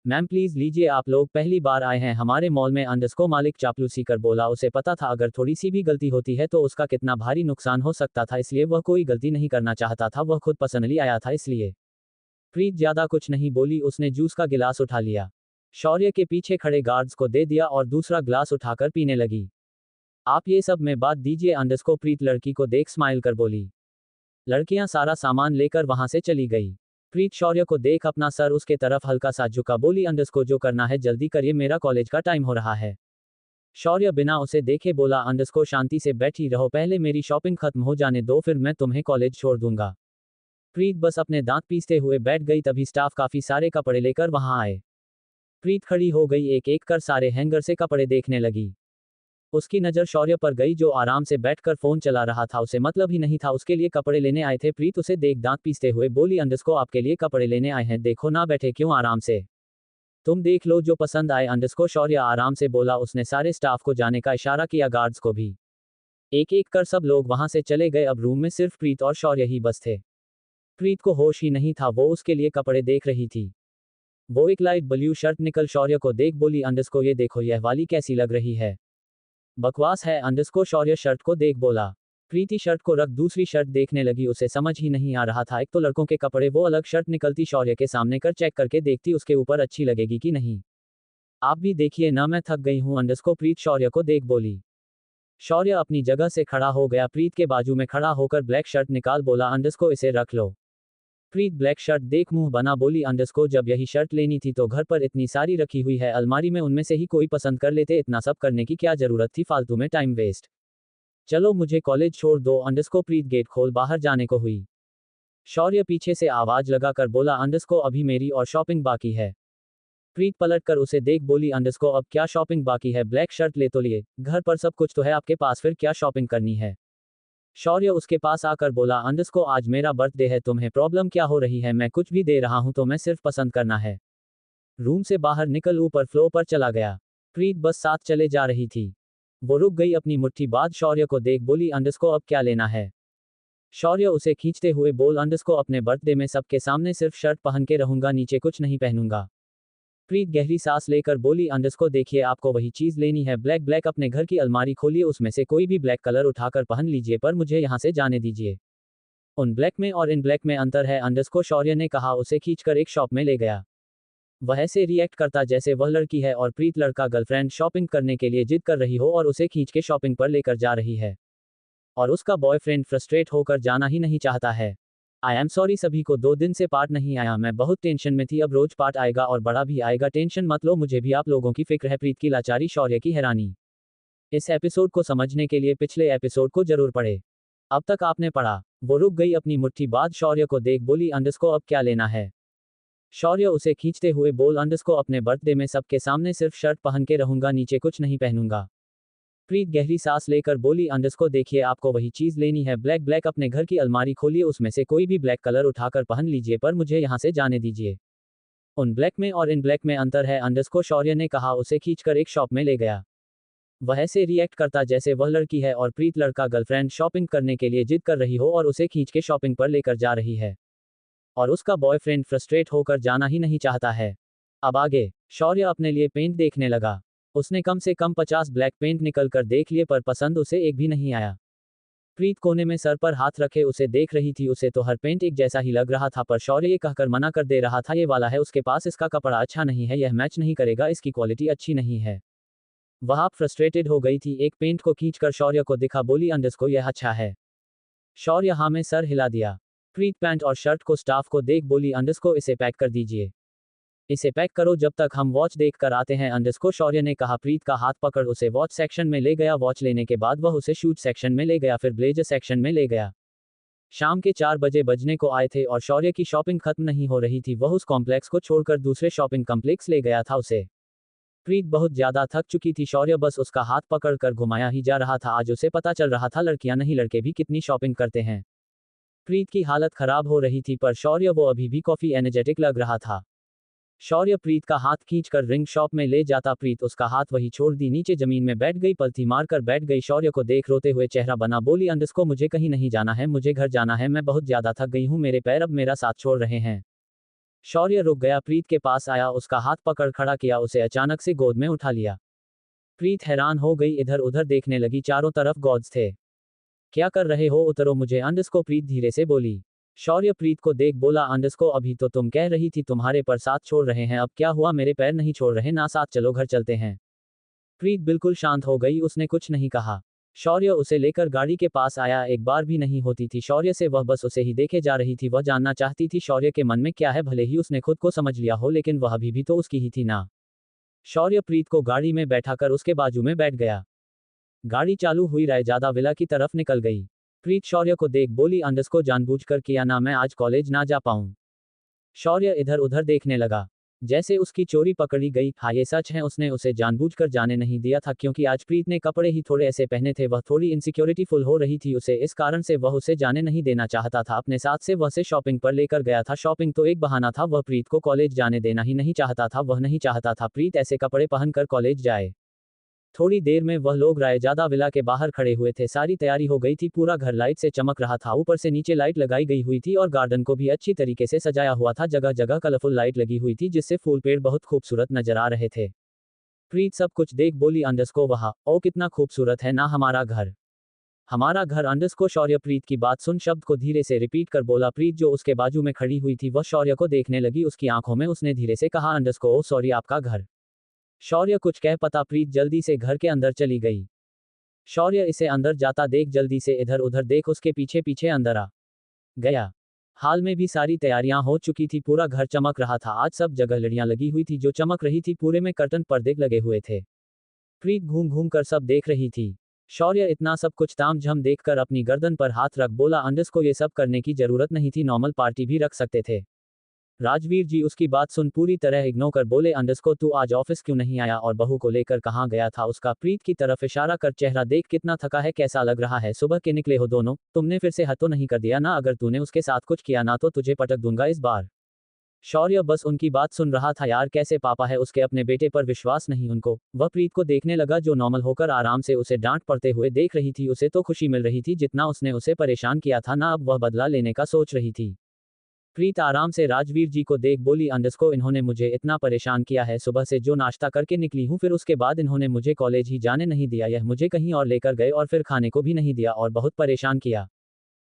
मैम प्लीज लीजिए, आप लोग पहली बार आए हैं हमारे मॉल में, अंडरस्को मालिक चापलूसी कर बोला, उसे पता था अगर थोड़ी सी भी गलती होती है तो उसका कितना भारी नुकसान हो सकता था, इसलिए वह कोई गलती नहीं करना चाहता था, वह खुद पर्सनली आया था इसलिए। प्रीत ज्यादा कुछ नहीं बोली, उसने जूस का गिलास उठा लिया, शौर्य के पीछे खड़े गार्ड्स को दे दिया और दूसरा गिलास उठाकर पीने लगी। आप ये सब में बात दीजिए अंडरस्को प्रीत लड़की को देख स्माइल कर बोली। लड़कियां सारा सामान लेकर वहां से चली गई। प्रीत शौर्य को देख अपना सर उसके तरफ हल्का सा झुका, बोली अंडरस्को जो करना है जल्दी करिए, मेरा कॉलेज का टाइम हो रहा है। शौर्य बिना उसे देखे बोला अंडरस्को शांति से बैठी रहो, पहले मेरी शॉपिंग खत्म हो जाने दो फिर मैं तुम्हें कॉलेज छोड़ दूंगा। प्रीत बस अपने दांत पीसते हुए बैठ गई, तभी स्टाफ काफी सारे कपड़े लेकर वहां आए। प्रीत खड़ी हो गई, एक एक कर सारे हैंगर से कपड़े देखने लगी। उसकी नज़र शौर्य पर गई जो आराम से बैठकर फोन चला रहा था, उसे मतलब ही नहीं था उसके लिए कपड़े लेने आए थे। प्रीत उसे देख दांत पीसते हुए बोली अंडरस्को आपके लिए कपड़े लेने आए हैं, देखो ना बैठे क्यों आराम से, तुम देख लो जो पसंद आए। अंडरस्को शौर्य आराम से बोला, उसने सारे स्टाफ को जाने का इशारा किया, गार्ड्स को भी। एक एक कर सब लोग वहां से चले गए, अब रूम में सिर्फ प्रीत और शौर्य ही बस थे। प्रीत को होश ही नहीं था, वो उसके लिए कपड़े देख रही थी। वो एक लाइट ब्लू शर्ट निकल शौर्य को देख बोली अंडरस्को ये देखो यह वाली कैसी लग रही है। बकवास है, अंडरस्को शौर्य शर्ट को देख बोला। प्रीति शर्ट को रख दूसरी शर्ट देखने लगी, उसे समझ ही नहीं आ रहा था, एक तो लड़कों के कपड़े, वो अलग शर्ट निकलती शौर्य के सामने कर चेक करके देखती उसके ऊपर अच्छी लगेगी कि नहीं। आप भी देखिए ना, मैं थक गई हूं, अंडरस्को प्रीत शौर्य को देख बोली। शौर्य अपनी जगह से खड़ा हो गया, प्रीत के बाजू में खड़ा होकर ब्लैक शर्ट निकाल बोला अंडरस्को इसे रख लो। प्रीत ब्लैक शर्ट देख मुंह बना बोली अंडरस्को जब यही शर्ट लेनी थी तो घर पर इतनी सारी रखी हुई है अलमारी में, उनमें से ही कोई पसंद कर लेते, इतना सब करने की क्या जरूरत थी, फालतू में टाइम वेस्ट। चलो मुझे कॉलेज छोड़ दो अंडरस्को प्रीत गेट खोल बाहर जाने को हुई। शौर्य पीछे से आवाज लगाकर बोला अंडरस्को अभी मेरी और शॉपिंग बाकी है। प्रीत पलट कर उसे देख बोली अंडरस्को अब क्या शॉपिंग बाकी है, ब्लैक शर्ट ले तो लिए, घर पर सब कुछ तो है आपके पास, फिर क्या शॉपिंग करनी है। शौर्य उसके पास आकर बोला अंडरस्को आज मेरा बर्थडे है, तुम्हें प्रॉब्लम क्या हो रही है, मैं कुछ भी दे रहा हूं तो मैं सिर्फ पसंद करना है। रूम से बाहर निकल ऊपर फ्लोर पर चला गया। प्रीत बस साथ चले जा रही थी। वो रुक गई अपनी मुट्ठी बाद शौर्य को देख बोली अंडरस्को अब क्या लेना है। शौर्य उसे खींचते हुए बोल अंडरस्को अपने बर्थडे में सबके सामने सिर्फ शर्ट पहन के रहूंगा, नीचे कुछ नहीं पहनूंगा। प्रीत गहरी सांस लेकर बोली अंडरस्को देखिए आपको वही चीज लेनी है, ब्लैक ब्लैक, अपने घर की अलमारी खोलिए, उसमें से कोई भी ब्लैक कलर उठाकर पहन लीजिए, पर मुझे यहाँ से जाने दीजिए। उन ब्लैक में और इन ब्लैक में अंतर है अंडरस्को शौर्य ने कहा, उसे खींचकर एक शॉप में ले गया। वह ऐसे रिएक्ट करता जैसे वह लड़की है और प्रीत लड़का गर्लफ्रेंड शॉपिंग करने के लिए जिद कर रही हो और उसे खींच के शॉपिंग पर लेकर जा रही है, और उसका बॉयफ्रेंड फ्रस्ट्रेट होकर जाना ही नहीं चाहता है। आई एम सॉरी सभी को 2 दिन से पार्ट नहीं आया, मैं बहुत टेंशन में थी, अब रोज पार्ट आएगा और बड़ा भी आएगा, टेंशन मत लो, मुझे भी आप लोगों की फिक्र है। प्रीत की लाचारी, शौर्य की हैरानी। इस एपिसोड को समझने के लिए पिछले एपिसोड को जरूर पढ़े। अब तक आपने पढ़ा। वो रुक गई अपनी मुट्ठी बाद शौर्य को देख बोली अंडरस्को अब क्या लेना है। शौर्य उसे खींचते हुए बोल अंडरस्को अपने बर्थडे में सबके सामने सिर्फ शर्ट पहन के रहूंगा, नीचे कुछ नहीं पहनूंगा। प्रीत गहरी सांस लेकर बोली अंडरस्को देखिए आपको वही चीज लेनी है ब्लैक ब्लैक अपने घर की अलमारी खोलिए उसमें से कोई भी ब्लैक कलर उठाकर पहन लीजिए पर मुझे यहाँ से जाने दीजिए। उन ब्लैक में और इन ब्लैक में अंतर है अंडरस्को शौर्य ने कहा उसे खींचकर एक शॉप में ले गया। वह ऐसे रिएक्ट करता जैसे वह लड़की है और प्रीत लड़का गर्लफ्रेंड शॉपिंग करने के लिए जिद कर रही हो और उसे खींच के शॉपिंग पर लेकर जा रही है। और उसका बॉयफ्रेंड फ्रस्ट्रेट होकर जाना ही नहीं चाहता है। अब आगे शौर्य अपने लिए पेंट देखने लगा। उसने कम से कम 50 ब्लैक पेंट निकल कर देख लिए पर पसंद उसे एक भी नहीं आया। प्रीत कोने में सर पर हाथ रखे उसे देख रही थी उसे तो हर पेंट एक जैसा ही लग रहा था पर शौर्य ये कहकर मना कर दे रहा था ये वाला है उसके पास इसका कपड़ा अच्छा नहीं है यह मैच नहीं करेगा इसकी क्वालिटी अच्छी नहीं है। वह आप फ्रस्ट्रेटेड हो गई थी एक पेंट को खींचकर शौर्य को दिखा बोली अंडरस्को यह अच्छा है। शौर्य हाँ में सर हिला दिया। प्रीत पैंट और शर्ट को स्टाफ को देख बोली अंडरस्को इसे पैक कर दीजिए। इसे पैक करो जब तक हम वॉच देख कर आते हैं अंडरस्को शौर्य ने कहा। प्रीत का हाथ पकड़ उसे वॉच सेक्शन में ले गया। वॉच लेने के बाद वह उसे शूज सेक्शन में ले गया फिर ब्लेजर सेक्शन में ले गया। शाम के 4 बजे बजने को आए थे और शौर्य की शॉपिंग खत्म नहीं हो रही थी। वह उस कॉम्प्लेक्स को छोड़कर दूसरे शॉपिंग कॉम्प्लेक्स ले गया था उसे। प्रीत बहुत ज्यादा थक चुकी थी। शौर्य बस उसका हाथ पकड़ कर घुमाया ही जा रहा था। आज उसे पता चल रहा था लड़कियां नहीं लड़के भी कितनी शॉपिंग करते हैं। प्रीत की हालत खराब हो रही थी पर शौर्य वो अभी भी काफी एनर्जेटिक लग रहा था। शौर्य प्रीत का हाथ खींचकर रिंग शॉप में ले जाता। प्रीत उसका हाथ वही छोड़ दी नीचे जमीन में बैठ गई पलथी मारकर बैठ गई। शौर्य को देख रोते हुए चेहरा बना बोली अंडरस्को मुझे कहीं नहीं जाना है मुझे घर जाना है मैं बहुत ज्यादा थक गई हूँ मेरे पैर अब मेरा साथ छोड़ रहे हैं। शौर्य रुक गया प्रीत के पास आया उसका हाथ पकड़ खड़ा किया उसे अचानक से गोद में उठा लिया। प्रीत हैरान हो गई इधर उधर देखने लगी चारों तरफ गॉड्स थे। क्या कर रहे हो उतरो मुझे अंडरस्को प्रीत धीरे से बोली। शौर्य प्रीत को देख बोला अंडरस्को अभी तो तुम कह रही थी तुम्हारे पर साथ छोड़ रहे हैं अब क्या हुआ मेरे पैर नहीं छोड़ रहे ना साथ चलो घर चलते हैं। प्रीत बिल्कुल शांत हो गई उसने कुछ नहीं कहा। शौर्य उसे लेकर गाड़ी के पास आया एक बार भी नहीं होती थी शौर्य से वह बस उसे ही देखे जा रही थी। वह जानना चाहती थी शौर्य के मन में क्या है भले ही उसने खुद को समझ लिया हो लेकिन वह अभी भी तो उसकी ही थी ना। शौर्य प्रीत को गाड़ी में बैठाकर उसके बाजू में बैठ गया। गाड़ी चालू हुई रायजादा विला की तरफ निकल गई। प्रीत शौर्य को देख बोली अंडरस्को जानबूझकर किया ना मैं आज कॉलेज ना जा पाऊं। शौर्य इधर उधर देखने लगा जैसे उसकी चोरी पकड़ी गई। हाँ ये सच है उसने उसे जानबूझकर जाने नहीं दिया था क्योंकि आज प्रीत ने कपड़े ही थोड़े ऐसे पहने थे। वह थोड़ी इनसिक्योरिटी फुल हो रही थी उसे इस कारण से वह उसे जाने नहीं देना चाहता था। अपने साथ से वह से शॉपिंग पर लेकर गया था। शॉपिंग तो एक बहाना था वह प्रीत को कॉलेज जाने देना ही नहीं चाहता था। वह नहीं चाहता था प्रीत ऐसे कपड़े पहनकर कॉलेज जाए। थोड़ी देर में वह लोग रायजादा विला के बाहर खड़े हुए थे। सारी तैयारी हो गई थी पूरा घर लाइट से चमक रहा था ऊपर से नीचे लाइट लगाई गई हुई थी और गार्डन को भी अच्छी तरीके से सजाया हुआ था। जगह जगह कलरफुल लाइट लगी हुई थी जिससे फूल पेड़ बहुत खूबसूरत नजर आ रहे थे। प्रीत सब कुछ देख बोली अंडरस्को वहाँ ओ कितना खूबसूरत है ना हमारा घर। हमारा घर अंडरस्को शौर्य प्रीत की बात सुन शब्द को धीरे से रिपीट कर बोला। प्रीत जो उसके बाजू में खड़ी हुई थी वह शौर्य को देखने लगी उसकी आंखों में उसने धीरे से कहा अंडरस्को ओ सॉरी आपका घर। शौर्य कुछ कह पता प्रीत जल्दी से घर के अंदर चली गई। शौर्य इसे अंदर जाता देख जल्दी से इधर उधर देख उसके पीछे पीछे अंदर आ गया। हाल में भी सारी तैयारियां हो चुकी थी पूरा घर चमक रहा था। आज सब जगह लड़ियां लगी हुई थी जो चमक रही थी पूरे में कर्टन पर्दे लगे हुए थे। प्रीत घूम घूम कर सब देख रही थी। शौर्य इतना सब कुछ तामझाम देखकर अपनी गर्दन पर हाथ रख बोला अंडरस्को ये सब करने की जरूरत नहीं थी नॉर्मल पार्टी भी रख सकते थे। राजवीर जी उसकी बात सुन पूरी तरह इग्नोर कर बोले अंडरस्को तू आज ऑफिस क्यों नहीं आया और बहू को लेकर कहाँ गया था। उसका प्रीत की तरफ इशारा कर चेहरा देख कितना थका है कैसा लग रहा है सुबह के निकले हो दोनों तुमने फिर से हद तो नहीं कर दिया ना अगर तूने उसके साथ कुछ किया ना तो तुझे पटक दूंगा इस बार। शौर्य बस उनकी बात सुन रहा था यार कैसे पापा है उसके अपने बेटे पर विश्वास नहीं उनको। वह प्रीत को देखने लगा जो नॉर्मल होकर आराम से उसे डांट पड़ते हुए देख रही थी। उसे तो खुशी मिल रही थी जितना उसने उसे परेशान किया था ना अब वह बदला लेने का सोच रही थी। प्रीत आराम से राजवीर जी को देख बोली अंडरस्को इन्होंने मुझे इतना परेशान किया है सुबह से जो नाश्ता करके निकली हूँ फिर उसके बाद इन्होंने मुझे कॉलेज ही जाने नहीं दिया यह मुझे कहीं और लेकर गए और फिर खाने को भी नहीं दिया और बहुत परेशान किया।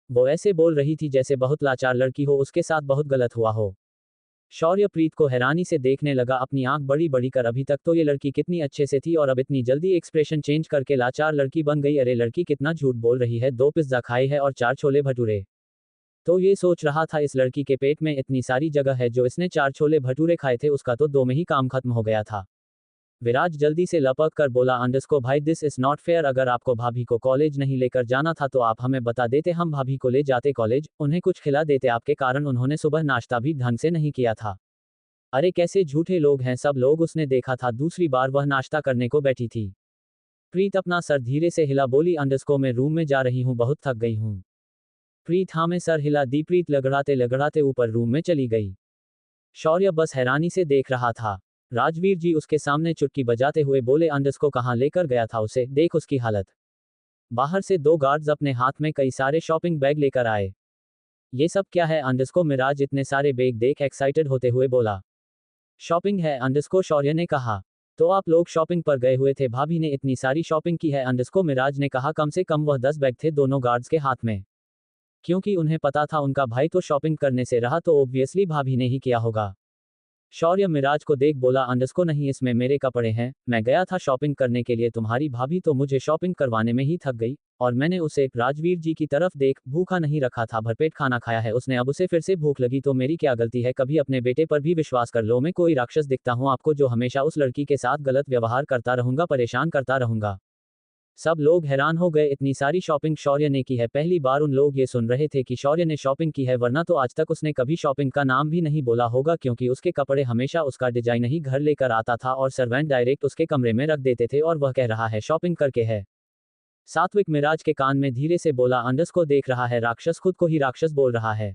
वो ऐसे बोल रही थी जैसे बहुत लाचार लड़की हो उसके साथ बहुत गलत हुआ हो। शौर्य प्रीत को हैरानी से देखने लगा अपनी आंख बड़ी बड़ी कर अभी तक तो ये लड़की कितनी अच्छे से थी और अब इतनी जल्दी एक्सप्रेशन चेंज करके लाचार लड़की बन गई। अरे लड़की कितना झूठ बोल रही है 2 पिज्जा खाए है और 4 छोले भटूरे। तो ये सोच रहा था इस लड़की के पेट में इतनी सारी जगह है जो इसने 4 छोले भटूरे खाए थे उसका तो 2 में ही काम खत्म हो गया था। विराज जल्दी से लपक कर बोला अंडरस्को भाई दिस इज नॉट फेयर अगर आपको भाभी को कॉलेज नहीं लेकर जाना था तो आप हमें बता देते हम भाभी को ले जाते कॉलेज उन्हें कुछ खिला देते आपके कारण उन्होंने सुबह नाश्ता भी ढंग से नहीं किया था। अरे कैसे झूठे लोग हैं सब लोग उसने देखा था दूसरी बार वह नाश्ता करने को बैठी थी। प्रीत अपना सर धीरे से हिला, बोली अंडरस्को मैं रूम में जा रही हूँ, बहुत थक गई हूँ। प्रीत हाँ में सर हिला दी। प्रीत लगड़ाते लगड़ाते ऊपर रूम में चली गई। शौर्य बस हैरानी से देख रहा था। राजवीर जी उसके सामने चुटकी बजाते हुए बोले अंडरस्को कहाँ लेकर गया था उसे, देख उसकी हालत। बाहर से 2 गार्ड्स अपने हाथ में कई सारे शॉपिंग बैग लेकर आए। ये सब क्या है अंडरस्को? मिराज इतने सारे बैग देख एक्साइटेड होते हुए बोला। शॉपिंग है अंडरस्को, शौर्य ने कहा। तो आप लोग शॉपिंग पर गए हुए थे? भाभी ने इतनी सारी शॉपिंग की है अंडरस्को, मिराज ने कहा। कम से कम वह 10 बैग थे दोनों गार्ड्स के हाथ में, क्योंकि उन्हें पता था उनका भाई तो शॉपिंग करने से रहा, तो ऑब्वियसली भाभी ने ही किया होगा। शौर्य मिराज को देख बोला अंडरस्को नहीं, इसमें मेरे कपड़े हैं, मैं गया था शॉपिंग करने के लिए, तुम्हारी भाभी तो मुझे शॉपिंग करवाने में ही थक गई, और मैंने उसे राजवीर जी की तरफ देख भूखा नहीं रखा था, भरपेट खाना खाया है उसने, अब उसे फिर से भूख लगी तो मेरी क्या गलती है? कभी अपने बेटे पर भी विश्वास कर लो। मैं कोई राक्षस दिखता हूँ आपको जो हमेशा उस लड़की के साथ गलत व्यवहार करता रहूंगा, परेशान करता रहूंगा? सब लोग हैरान हो गए, इतनी सारी शॉपिंग शौर्य ने की है? पहली बार उन लोग ये सुन रहे थे कि शौर्य ने शॉपिंग की है, वरना तो आज तक उसने कभी शॉपिंग का नाम भी नहीं बोला होगा, क्योंकि उसके कपड़े हमेशा उसका डिजाइन ही घर लेकर आता था और सर्वेंट डायरेक्ट उसके कमरे में रख देते थे, और वह कह रहा है शॉपिंग करके है। सात्विक मिराज के कान में धीरे से बोला अंडरस्को देख रहा है, राक्षस खुद को ही राक्षस बोल रहा है।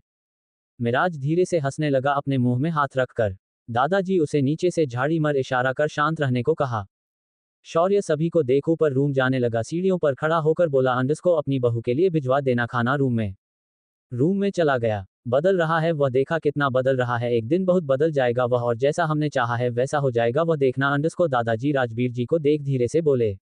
मिराज धीरे से हंसने लगा, अपने मुंह में हाथ रखकर। दादाजी उसे नीचे से झाड़ी मर इशारा कर शांत रहने को कहा। शौर्य सभी को देख ऊपर रूम जाने लगा, सीढ़ियों पर खड़ा होकर बोला अंडरस्को अपनी बहू के लिए भिजवा देना खाना रूम में। रूम में चला गया। बदल रहा है वह, देखा कितना बदल रहा है, एक दिन बहुत बदल जाएगा वह, और जैसा हमने चाहा है वैसा हो जाएगा वह, देखना अंडरस्को। दादाजी राजवीर जी को देख धीरे से बोले।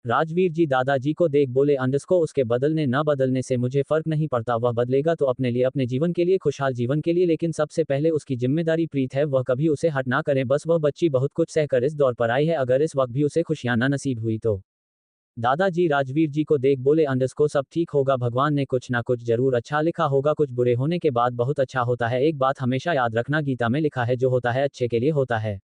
राजवीर जी दादाजी को देख बोले अंडरस्को उसके बदलने न बदलने से मुझे फर्क नहीं पड़ता, वह बदलेगा तो अपने लिए, अपने जीवन के लिए, खुशहाल जीवन के लिए, लेकिन सबसे पहले उसकी जिम्मेदारी प्रीत है, वह कभी उसे हट ना करें। बस वह बच्ची बहुत कुछ सहकर इस दौर पर आई है, अगर इस वक्त भी उसे खुशियां न नसीब हुई तो। दादाजी राजवीर जी को देख बोले अंडरस्को सब ठीक होगा, भगवान ने कुछ ना कुछ जरूर अच्छा लिखा होगा, कुछ बुरे होने के बाद बहुत अच्छा होता है, एक बात हमेशा याद रखना, गीता में लिखा है जो होता है अच्छे के लिए होता है।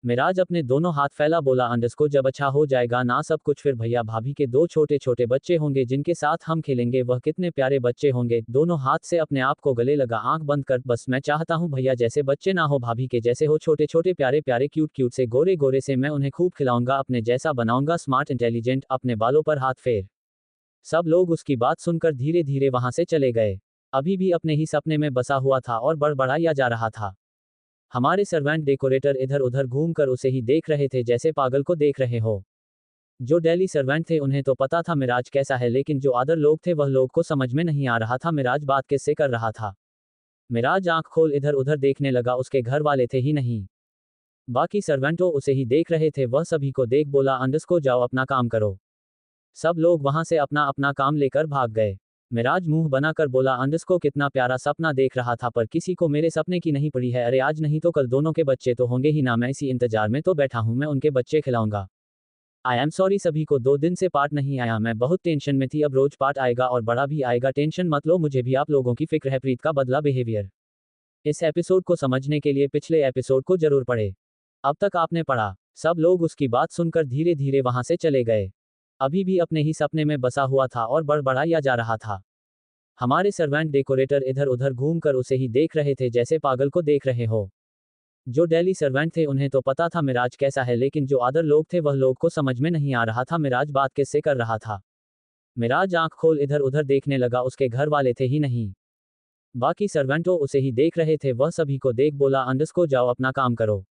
मिराज अपने दोनों हाथ फैला बोला अंडरस्को जब अच्छा हो जाएगा ना सब कुछ, फिर भैया भाभी के 2 छोटे छोटे बच्चे होंगे जिनके साथ हम खेलेंगे, वह कितने प्यारे बच्चे होंगे। दोनों हाथ से अपने आप को गले लगा, आंख बंद कर, बस मैं चाहता हूँ भैया जैसे बच्चे ना हो, भाभी के जैसे हो, छोटे छोटे प्यारे प्यारे क्यूट क्यूट से, गोरे गोरे से, मैं उन्हें खूब खिलाऊंगा, अपने जैसा बनाऊंगा, स्मार्ट इंटेलिजेंट। अपने बालों पर हाथ फेर। सब लोग उसकी बात सुनकर धीरे धीरे वहां से चले गए। अभी भी अपने ही सपने में बसा हुआ था और बड़बड़ाया जा रहा था। हमारे सर्वेंट डेकोरेटर इधर उधर घूमकर उसे ही देख रहे थे जैसे पागल को देख रहे हो। जो डेली सर्वेंट थे उन्हें तो पता था मिराज कैसा है, लेकिन जो अदर लोग थे वह लोग को समझ में नहीं आ रहा था मिराज बात किससे कर रहा था। मिराज आंख खोल इधर उधर देखने लगा, उसके घर वाले थे ही नहीं, बाकी सर्वेंटों उसे ही देख रहे थे। वह सभी को देख बोला अंडरस्को जाओ अपना काम करो। सब लोग वहां से अपना अपना काम लेकर भाग गए। मिराज मुंह बनाकर बोला अंडरस्को कितना प्यारा सपना देख रहा था, पर किसी को मेरे सपने की नहीं पड़ी है, अरे आज नहीं तो कल दोनों के बच्चे तो होंगे ही ना, मैं इसी इंतजार में तो बैठा हूं, मैं उनके बच्चे खिलाऊंगा। आई एम सॉरी सभी को 2 दिन से पार्ट नहीं आया, मैं बहुत टेंशन में थी, अब रोज पार्ट आएगा और बड़ा भी आएगा, टेंशन मत लो, मुझे भी आप लोगों की फिक्र है। प्रीत का बदला बिहेवियर। इस एपिसोड को समझने के लिए पिछले एपिसोड को जरूर पढ़े। अब तक आपने पढ़ा। सब लोग उसकी बात सुनकर धीरे धीरे वहां से चले गए। अभी भी अपने ही सपने में बसा हुआ था और बड़बड़ाया जा रहा था। हमारे सर्वेंट डेकोरेटर इधर उधर घूमकर उसे ही देख रहे थे जैसे पागल को देख रहे हो। जो डेली सर्वेंट थे उन्हें तो पता था मिराज कैसा है, लेकिन जो अदर लोग थे वह लोग को समझ में नहीं आ रहा था मिराज बात किससे कर रहा था। मिराज आंख खोल इधर उधर देखने लगा, उसके घर वाले थे ही नहीं, बाकी सर्वेंटों उसे ही देख रहे थे। वह सभी को देख बोला अंडरस्को जाओ अपना काम करो।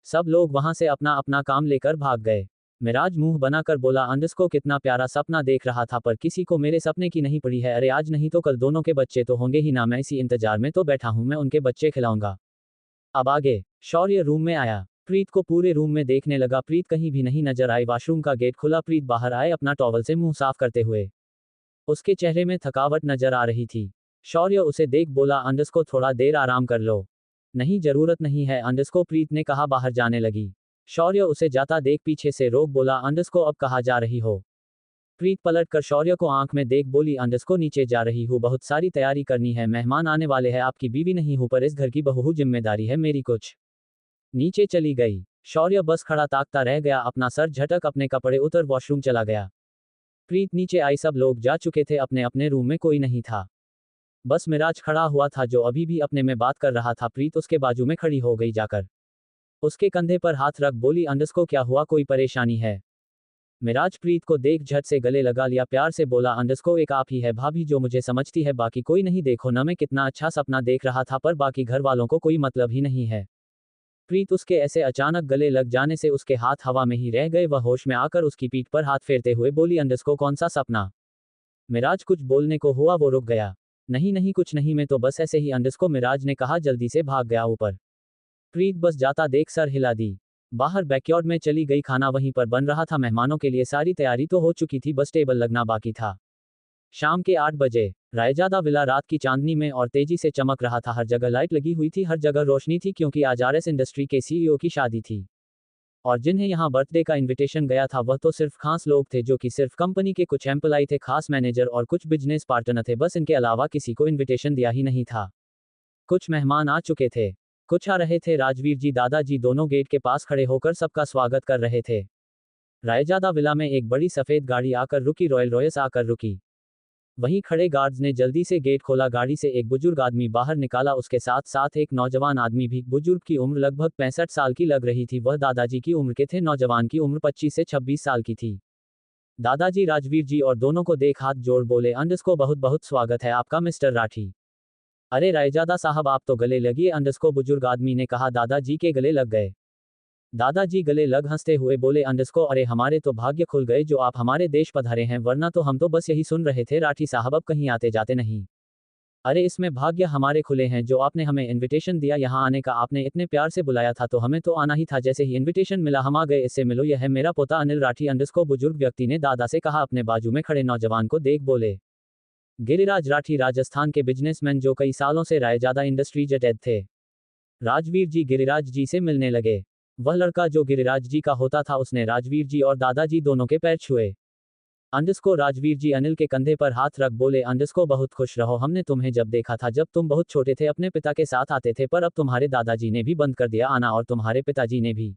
सब लोग वहां से अपना अपना काम लेकर भाग गए। मिराज मुंह बनाकर बोला अंडरस्को कितना प्यारा सपना देख रहा था, पर किसी को मेरे सपने की नहीं पड़ी है, अरे आज नहीं तो कल दोनों के बच्चे तो होंगे ही ना, मैं इसी इंतजार में तो बैठा हूं, मैं उनके बच्चे खिलाऊंगा। अब आगे। शौर्य रूम में आया, प्रीत को पूरे रूम में देखने लगा, प्रीत कहीं भी नहीं नजर आई। वॉशरूम का गेट खुला, प्रीत बाहर आए अपना टॉवल से मुंह साफ करते हुए। उसके चेहरे में थकावट नजर आ रही थी। शौर्य उसे देख बोला अंडरस्को थोड़ा देर आराम कर लो। नहीं जरूरत नहीं है अंडरस्को, प्रीत ने कहा बाहर जाने लगी। शौर्य उसे जाता देख पीछे से रोक बोला अंडरस्को अब कहाँ जा रही हो। प्रीत पलट कर शौर्य को आंख में देख बोली अंडरस्को नीचे जा रही हूँ, बहुत सारी तैयारी करनी है, मेहमान आने वाले हैं, आपकी बीवी नहीं हूँ पर इस घर की बहू हूँ, जिम्मेदारी है मेरी कुछ। नीचे चली गई। शौर्य बस खड़ा ताकता रह गया, अपना सर झटक अपने कपड़े उतर वॉशरूम चला गया। प्रीत नीचे आई, सब लोग जा चुके थे अपने अपने रूम में, कोई नहीं था, बस मिराज खड़ा हुआ था जो अभी भी अपने में बात कर रहा था। प्रीत उसके बाजू में खड़ी हो गई, जाकर उसके कंधे पर हाथ रख बोली अंडरस्को क्या हुआ, कोई परेशानी है। मिराज प्रीत को देख झट से गले लगा लिया, प्यार से बोला अंडरस्को एक आप ही है भाभी जो मुझे समझती है, बाकी कोई नहीं। देखो न मैं कितना अच्छा सपना देख रहा था, पर बाकी घर वालों को कोई मतलब ही नहीं है। प्रीत उसके ऐसे अचानक गले लग जाने से उसके हाथ हवा में ही रह गए। वह होश में आकर उसकी पीठ पर हाथ फेरते हुए बोली अंडरस्को कौन सा सपना। मिराज कुछ बोलने को हुआ, वो रुक गया। नहीं नहीं कुछ नहीं, मैं तो बस ऐसे ही अंडरस्को, मिराज ने कहा जल्दी से भाग गया ऊपर। प्रीत बस जाता देख सर हिला दी। बाहर बैकयार्ड में चली गई, खाना वहीं पर बन रहा था, मेहमानों के लिए सारी तैयारी तो हो चुकी थी, बस टेबल लगना बाकी था। शाम के 8 बजे रायजादा विला रात की चांदनी में और तेजी से चमक रहा था। हर जगह लाइट लगी हुई थी, हर जगह रोशनी थी, क्योंकि आज आरएस इंडस्ट्री के सीईओ की शादी थी। और जिन्हें यहाँ बर्थडे का इनविटेशन गया था वह तो सिर्फ खास लोग थे, जो कि सिर्फ कंपनी के कुछ एम्प्लॉय थे, खास मैनेजर और कुछ बिजनेस पार्टनर थे, बस इनके अलावा किसी को इनविटेशन दिया ही नहीं था। कुछ मेहमान आ चुके थे, कुछ आ रहे थे। राजवीर जी दादाजी दोनों गेट के पास खड़े होकर सबका स्वागत कर रहे थे। रायजादा विला में एक बड़ी सफेद गाड़ी आकर रुकी, रॉयल रॉयस आकर रुकी। वहीं खड़े गार्ड्स ने जल्दी से गेट खोला, गाड़ी से एक बुजुर्ग आदमी बाहर निकाला, उसके साथ साथ एक नौजवान आदमी भी। बुजुर्ग की उम्र लगभग 65 साल की लग रही थी, वह दादाजी की उम्र के थे। नौजवान की उम्र 25 से 26 साल की थी। दादाजी राजवीर जी और दोनों को देख हाथ जोड़ बोले अंडरस्को बहुत बहुत स्वागत है आपका मिस्टर राठी। अरे रायजादा साहब आप तो गले लगिए, अंडरस्को बुजुर्ग आदमी ने कहा। दादाजी के गले लग गए। दादाजी गले लग हंसते हुए बोले अंडरस्को अरे हमारे तो भाग्य खुल गए जो आप हमारे देश पधारे हैं, वरना तो हम तो बस यही सुन रहे थे राठी साहब अब कहीं आते जाते नहीं। अरे इसमें भाग्य हमारे खुले हैं जो आपने हमें इनविटेशन दिया यहाँ आने का, आपने इतने प्यार से बुलाया था तो हमें तो आना ही था। जैसे ही इनविटेशन मिला हम आ गए। इससे मिलो यह है मेरा पोता अनिल राठी, अंडरस्को बुजुर्ग व्यक्ति ने दादा से कहा। अपने बाजू में खड़े नौजवान को देख बोले गिरिराज राठी, राजस्थान के बिजनेसमैन जो कई सालों से रायजादा इंडस्ट्रीज अटैच थे। राजवीर जी गिरिराज जी से मिलने लगे। वह लड़का जो गिरिराज जी का होता था उसने राजवीर जी और दादाजी दोनों के पैर छुए। अंडरस्को राजवीर जी अनिल के कंधे पर हाथ रख बोले अंडरस्को बहुत खुश रहो, हमने तुम्हें जब देखा था जब तुम बहुत छोटे थे, अपने पिता के साथ आते थे, पर अब तुम्हारे दादाजी ने भी बंद कर दिया आना और तुम्हारे पिताजी ने भी।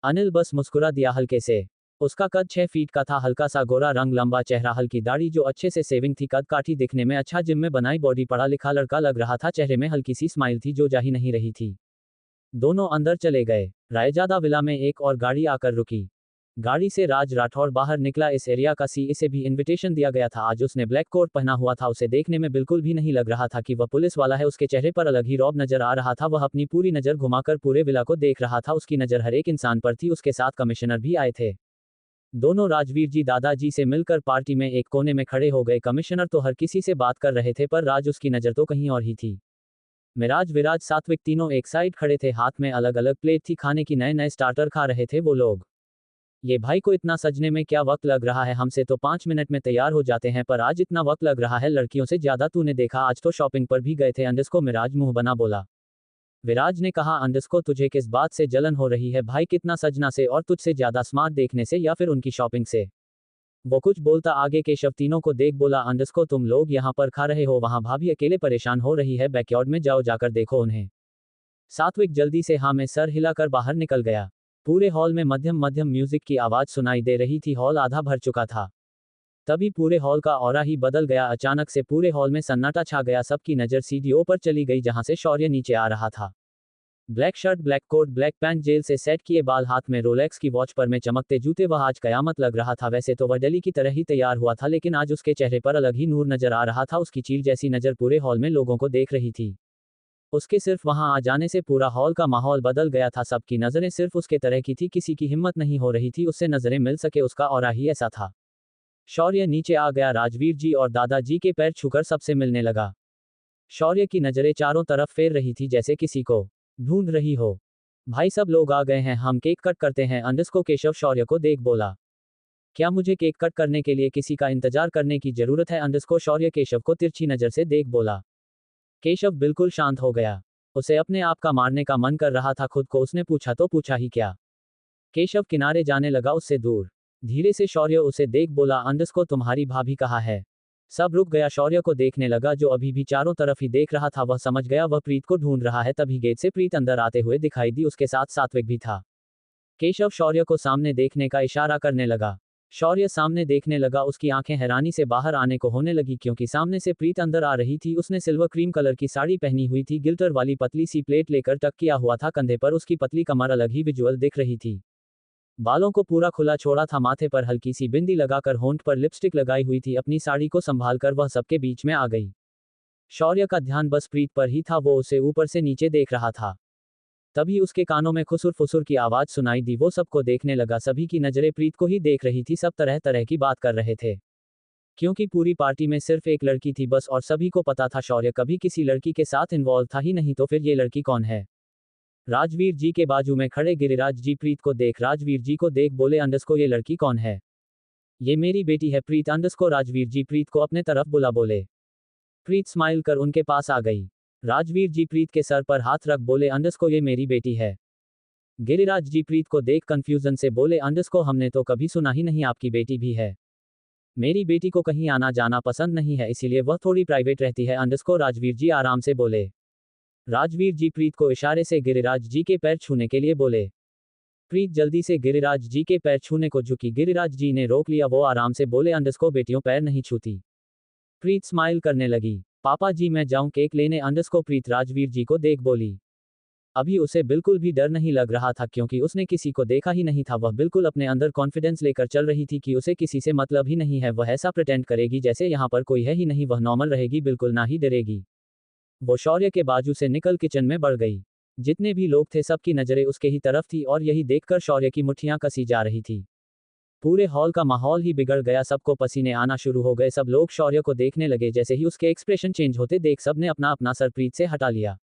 अनिल बस मुस्कुरा दिया हल्के से। उसका कद 6 फीट का था, हल्का सा गोरा रंग, लंबा चेहरा, हल्की दाढ़ी जो अच्छे से सेविंग थी, कद काठी, दिखने में अच्छा, जिम में बनाई बॉडी, पढ़ा लिखा लड़का लग रहा था। चेहरे में हल्की सी स्माइल थी जो जा ही नहीं रही थी। दोनों अंदर चले गए। रायजादा विला में एक और गाड़ी आकर रुकी। गाड़ी से राज राठौर बाहर निकला। इस एरिया का सी इसे भी इनविटेशन दिया गया था। आज उसने ब्लैक कोट पहना हुआ था, उसे देखने में बिल्कुल भी नहीं लग रहा था कि वह पुलिस वाला है। उसके चेहरे पर अलग ही रौब नजर आ रहा था। वह अपनी पूरी नजर घुमाकर पूरे विला को देख रहा था, उसकी नजर हर एक इंसान पर थी। उसके साथ कमिश्नर भी आए थे। दोनों राजवीर जी दादाजी से मिलकर पार्टी में एक कोने में खड़े हो गए। कमिश्नर तो हर किसी से बात कर रहे थे, पर राज उसकी नजर तो कहीं और ही थी। मिराज विराज सात्विक तीनों एक साइड खड़े थे, हाथ में अलग अलग प्लेट थी खाने की, नए नए स्टार्टर खा रहे थे वो लोग। ये भाई को इतना सजने में क्या वक्त लग रहा है, हमसे तो 5 मिनट में तैयार हो जाते हैं, पर आज इतना वक्त लग रहा है, लड़कियों से ज्यादा तूने देखा, आज तो शॉपिंग पर भी गए थे। अंडरस्को मिराज मुंह बना बोला। विराज ने कहा अंडरस्को तुझे किस बात से जलन हो रही है भाई, कितना सजना से और तुझसे ज्यादा स्मार्ट देखने से या फिर उनकी शॉपिंग से। वो कुछ बोलता आगे केशव तीनों को देख बोला अंडरस्को तुम लोग यहाँ पर खा रहे हो, वहाँ भाभी अकेले परेशान हो रही है, बैकयार्ड में जाओ, जाकर देखो उन्हें। सात्विक जल्दी से हाँ में सर हिलाकर बाहर निकल गया। पूरे हॉल में मध्यम मध्यम म्यूजिक की आवाज सुनाई दे रही थी। हॉल आधा भर चुका था। तभी पूरे हॉल का ऑरा ही बदल गया। अचानक से पूरे हॉल में सन्नाटा छा गया। सबकी नजर सीढ़ियों पर चली गई जहां से शौर्य नीचे आ रहा था। Black shirt, black coat, black pant, gel से सेट किए बाल, हाथ में रोलेक्स की वॉच, पर में चमकते जूते। वह आज कयामत लग रहा था। वैसे तो वह डेली की तरह ही तैयार हुआ था, लेकिन आज उसके चेहरे पर अलग ही नूर नजर आ रहा था। उसकी चील जैसी नजर पूरे हॉल में लोगों को देख रही थी। उसके सिर्फ वहां आ जाने से पूरा हॉल का माहौल बदल गया था। सबकी नजरें सिर्फ उसके तरह की थी, किसी की हिम्मत नहीं हो रही थी उससे नजरें मिल सके, उसका ऑरा ही ऐसा था। शौर्य नीचे आ गया, राजवीर जी और दादाजी के पैर छूकर सबसे मिलने लगा। शौर्य की नजरें चारों तरफ फेर रही थी जैसे किसी को ढूंढ रही हो। भाई सब लोग आ गए हैं, हम केक कट करते हैं। अंडरस्को केशव शौर्य को देख बोला। क्या मुझे केक कट करने के लिए किसी का इंतजार करने की जरूरत है? अंडरस्को शौर्य केशव को तिरछी नजर से देख बोला। केशव बिल्कुल शांत हो गया। उसे अपने आप का मारने का मन कर रहा था खुद को। उसने पूछा तो पूछा ही क्या। केशव किनारे जाने लगा उससे दूर। धीरे से शौर्य उसे देख बोला अंडरस्को तुम्हारी भाभी कहाँ है? सब रुक गया, शौर्य को देखने लगा जो अभी भी चारों तरफ ही देख रहा था। वह समझ गया वह प्रीत को ढूंढ रहा है। तभी गेट से प्रीत अंदर आते हुए दिखाई दी, उसके साथ सात्विक भी था। केशव शौर्य को सामने देखने का इशारा करने लगा। शौर्य सामने देखने लगा, उसकी आंखें हैरानी से बाहर आने को होने लगी क्योंकि सामने से प्रीत अंदर आ रही थी। उसने सिल्वर क्रीम कलर की साड़ी पहनी हुई थी, गिल्टर वाली पतली सी प्लेट लेकर टक किया हुआ था कंधे पर। उसकी पतली कमर अलग ही विजुअल दिख रही थी। बालों को पूरा खुला छोड़ा था, माथे पर हल्की सी बिंदी लगाकर होंठ पर लिपस्टिक लगाई हुई थी। अपनी साड़ी को संभालकर वह सबके बीच में आ गई। शौर्य का ध्यान बस प्रीत पर ही था, वो उसे ऊपर से नीचे देख रहा था। तभी उसके कानों में खुसुर फुसुर की आवाज सुनाई दी। वो सबको देखने लगा, सभी की नजरें प्रीत को ही देख रही थी। सब तरह तरह की बात कर रहे थे, क्योंकि पूरी पार्टी में सिर्फ एक लड़की थी बस, और सभी को पता था शौर्य कभी किसी लड़की के साथ इन्वॉल्व था ही नहीं, तो फिर ये लड़की कौन है। राजवीर जी के बाजू में खड़े गिरिराज जी प्रीत को देख राजवीर जी को देख बोले, अंडस्को ये लड़की कौन है। ये मेरी बेटी है प्रीत, अंडस्को राजवीर जी प्रीत को अपने तरफ बुला बोले। प्रीत स्माइल कर उनके पास आ गई। राजवीर जी प्रीत के सर पर हाथ रख बोले, अंडस्को ये मेरी बेटी है। गिरिराज जी प्रीत को देख कंफ्यूजन से बोले, अंडस्को हमने तो कभी सुना ही नहीं आपकी बेटी भी है। मेरी बेटी को कहीं आना जाना पसंद नहीं है, इसीलिए वह थोड़ी प्राइवेट रहती है, अंडस्को राजवीर जी आराम से बोले। राजवीर जी प्रीत को इशारे से गिरिराज जी के पैर छूने के लिए बोले। प्रीत जल्दी से गिरिराज जी के पैर छूने को झुकी, गिरिराज जी ने रोक लिया। वो आराम से बोले, अंडस्को बेटियों पैर नहीं छूती। प्रीत स्माइल करने लगी। पापा जी मैं जाऊं केक लेने, अंडस्को प्रीत राजवीर जी को देख बोली। अभी उसे बिल्कुल भी डर नहीं लग रहा था, क्योंकि उसने किसी को देखा ही नहीं था। वह बिल्कुल अपने अंदर कॉन्फिडेंस लेकर चल रही थी कि उसे किसी से मतलब ही नहीं है। वह ऐसा प्रिटेंड करेगी जैसे यहाँ पर कोई है ही नहीं, वह नॉर्मल रहेगी, बिल्कुल ना ही डरेगी। वो शौर्य के बाजू से निकल किचन में बढ़ गई। जितने भी लोग थे सबकी नजरें उसके ही तरफ थी, और यही देखकर शौर्य की मुट्ठियां कसी जा रही थी। पूरे हॉल का माहौल ही बिगड़ गया, सबको पसीने आना शुरू हो गए। सब लोग शौर्य को देखने लगे, जैसे ही उसके एक्सप्रेशन चेंज होते देख सबने अपना अपना सर प्रीत से हटा लिया।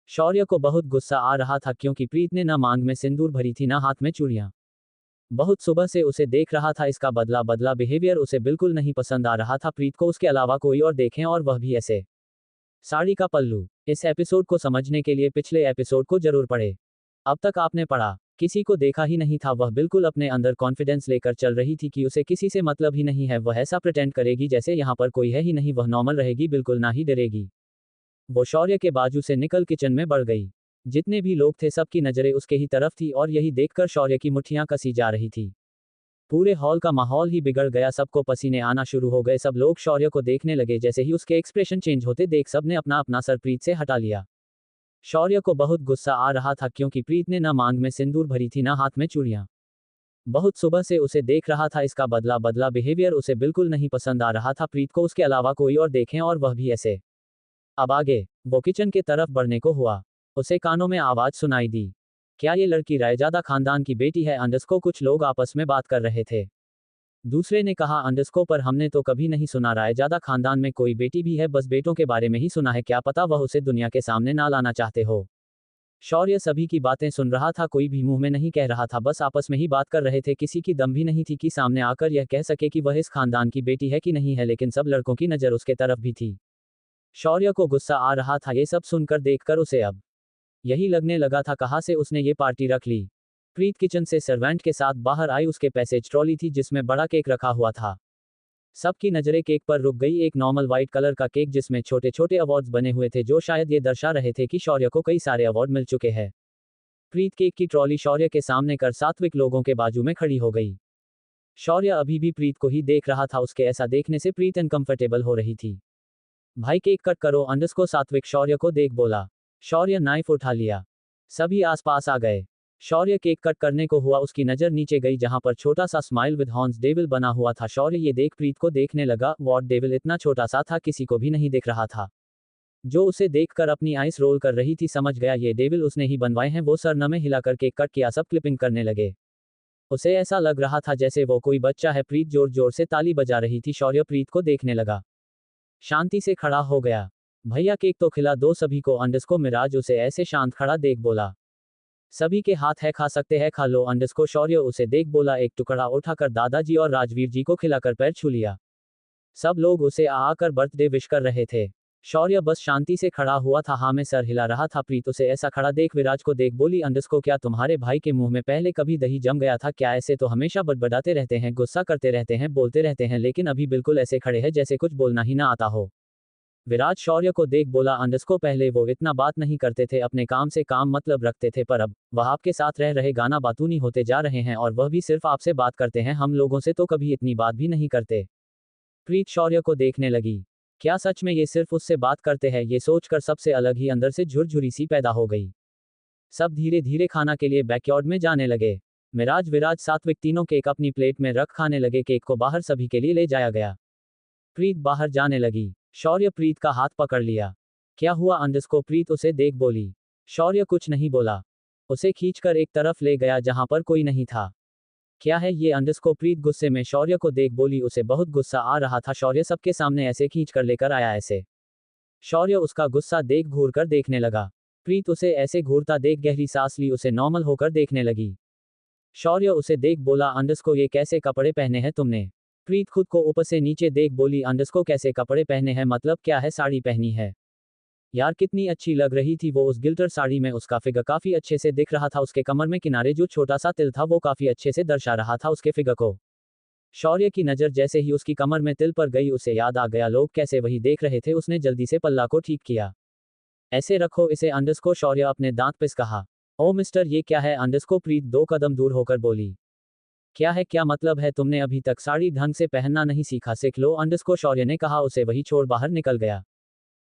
शौर्य को बहुत गुस्सा आ रहा था, क्योंकि प्रीत ने न मांग में सिंदूर भरी थी न हाथ में चूड़ियां। बहुत सुबह से उसे देख रहा था, इसका बदला बदला बिहेवियर उसे बिल्कुल नहीं पसंद आ रहा था। प्रीत को उसके अलावा कोई और देखें, और वह भी ऐसे। साड़ी का पल्लू। इस एपिसोड को समझने के लिए पिछले एपिसोड को जरूर पढ़े। अब तक आपने पढ़ा, किसी को देखा ही नहीं था, वह बिल्कुल अपने अंदर कॉन्फिडेंस लेकर चल रही थी कि उसे किसी से मतलब ही नहीं है। वह ऐसा प्रिटेंड करेगी जैसे यहाँ पर कोई है ही नहीं, वह नॉर्मल रहेगी, बिल्कुल ना ही डरेगी। वो शौर्य के बाजू से निकल किचन में बढ़ गई। जितने भी लोग थे सबकी नजरें उसके ही तरफ थी, और यही देखकर शौर्य की मुट्ठियां कसी जा रही थी। पूरे हॉल का माहौल ही बिगड़ गया, सबको पसीने आना शुरू हो गए। सब लोग शौर्य को देखने लगे, जैसे ही उसके एक्सप्रेशन चेंज होते देख सबने अपना अपना सर प्रीत से हटा लिया। शौर्य को बहुत गुस्सा आ रहा था, क्योंकि प्रीत ने न मांग में सिंदूर भरी थी न हाथ में चूड़ियां। बहुत सुबह से उसे देख रहा था, इसका बदला बदला बिहेवियर उसे बिल्कुल नहीं पसंद आ रहा था। प्रीत को उसके अलावा कोई और देखें, और वह भी ऐसे। अब आगे वो किचन के तरफ बढ़ने को हुआ। उसे कानों में आवाज सुनाई दी, क्या ये लड़की रायजादा खानदान की बेटी है। अंडस्को कुछ लोग आपस में बात कर रहे थे। दूसरे ने कहा, अंडस्को पर हमने तो कभी नहीं सुना रायजादा खानदान में कोई बेटी भी है, बस बेटों के बारे में ही सुना है, क्या पता वह उसे दुनिया के सामने ना लाना चाहते हो। शौर्य सभी की बातें सुन रहा था, कोई भी मुंह में नहीं कह रहा था, बस आपस में ही बात कर रहे थे। किसी की दम भी नहीं थी कि सामने आकर यह कह सके कि वह इस खानदान की बेटी है कि नहीं है, लेकिन सब लड़कों की नजर उसके तरफ भी थी। शौर्य को गुस्सा आ रहा था ये सब सुनकर, देखकर उसे अब यही लगने लगा था कहाँ से उसने ये पार्टी रख ली। प्रीत किचन से सर्वेंट के साथ बाहर आई, उसके पैसेज ट्रॉली थी जिसमें बड़ा केक रखा हुआ था। सबकी नजरें केक पर रुक गई, एक नॉर्मल व्हाइट कलर का केक जिसमें छोटे छोटे अवार्ड्स बने हुए थे, जो शायद ये दर्शा रहे थे कि शौर्य को कई सारे अवार्ड मिल चुके हैं। प्रीत केक की ट्रॉली शौर्य के सामने कर सात्विक लोगों के बाजू में खड़ी हो गई। शौर्य अभी भी प्रीत को ही देख रहा था, उसके ऐसा देखने से प्रीत अनकंफर्टेबल हो रही थी। भाई केक कट करो, अंडस्को सात्विक शौर्य को देख बोला। शौर्य नाइफ उठा लिया। सभी आसपास आ गए। शौर्य केक कट करने को हुआ, उसकी नजर नीचे गई जहां पर छोटा सा स्माइल विद हॉर्न्स डेविल बना हुआ था। शौर्य ये देख प्रीत को देखने लगा, वॉट डेविल इतना छोटा सा था, किसी को भी नहीं दिख रहा था। जो उसे देखकर अपनी आइस रोल कर रही थी, समझ गया ये डेविल उसने ही बनवाए हैं। वो सर नमे हिलाकर केक कट किया, सब क्लिपिंग करने लगे। उसे ऐसा लग रहा था जैसे वो कोई बच्चा है। प्रीत जोर जोर से ताली बजा रही थी। शौर्य प्रीत को देखने लगा, शांति से खड़ा हो गया। भैया केक तो खिला दो सभी को, अंडस्को मिराज उसे ऐसे शांत खड़ा देख बोला। सभी के हाथ है, खा सकते हैं, खा लो, अंडस्को शौर्य उसे देख बोला। एक टुकड़ा उठाकर दादाजी और राजवीर जी को खिलाकर पैर छू लिया। सब लोग उसे आकर बर्थडे विश कर रहे थे। शौर्य बस शांति से खड़ा हुआ था, हाँ में सर हिला रहा था। प्रीत उसे ऐसा खड़ा देख विराज को देख बोली, अंडस्को क्या तुम्हारे भाई के मुंह में पहले कभी दही जम गया था क्या। ऐसे तो हमेशा बड़बड़ाते रहते हैं, गुस्सा करते रहते हैं, बोलते रहते हैं, लेकिन अभी बिल्कुल ऐसे खड़े हैं जैसे कुछ बोलना ही ना आता हो। विराज शौर्य को देख बोला, अंडस्को पहले वो इतना बात नहीं करते थे, अपने काम से काम मतलब रखते थे, पर अब वह आपके साथ रह रहे गाना बातूनी होते जा रहे हैं, और वह भी सिर्फ आपसे बात करते हैं, हम लोगों से तो कभी इतनी बात भी नहीं करते। प्रीत शौर्य को देखने लगी, क्या सच में ये सिर्फ उससे बात करते हैं। ये सोचकर सबसे अलग ही अंदर से झुरझुरी सी पैदा हो गई। सब धीरे धीरे खाना के लिए बैकयार्ड में जाने लगे। मिराज विराज सात्विक तीनों केक अपनी प्लेट में रख खाने लगे। केक को बाहर सभी के लिए ले जाया गया। प्रीत बाहर जाने लगी। शौर्य प्रीत का हाथ पकड़ लिया। क्या हुआ अंडरस्को? प्रीत उसे देख बोली। शौर्य कुछ नहीं बोला। उसे खींचकर एक तरफ ले गया जहां पर कोई नहीं था। क्या है ये अंडरस्को? प्रीत गुस्से में शौर्य को देख बोली। उसे बहुत गुस्सा आ रहा था। शौर्य सबके सामने ऐसे खींच कर लेकर आया ऐसे। शौर्य उसका गुस्सा देख घूर कर देखने लगा। प्रीत उसे ऐसे घूरता देख गहरी सांस ली। उसे नॉर्मल होकर देखने लगी। शौर्य उसे देख बोला अंडरस्को ये कैसे कपड़े पहने हैं तुमने? प्रीत खुद को ऊपर से नीचे देख बोली अंडरस्को कैसे कपड़े पहने हैं मतलब क्या है? साड़ी पहनी है। यार कितनी अच्छी लग रही थी वो उस गिल्टर साड़ी में। उसका फिगर काफी अच्छे से दिख रहा था। उसके कमर में किनारे जो छोटा सा तिल था वो काफी अच्छे से दर्शा रहा था उसके फिगर को। शौर्य की नजर जैसे ही उसकी कमर में तिल पर गई उसे याद आ गया लोग कैसे वही देख रहे थे। उसने जल्दी से पल्ला को ठीक किया। ऐसे रखो इसे अंडरस्को। शौर्य अपने दांत पिस कहा। ओ मिस्टर ये क्या है अंडरस्को? प्रीत 2 कदम दूर होकर बोली। क्या है? क्या मतलब है? तुमने अभी तक साड़ी ढंग से पहनना नहीं सीखा? सीख लो अंडरस्को। शौर्य ने कहा। उसे वही छोड़ बाहर निकल गया।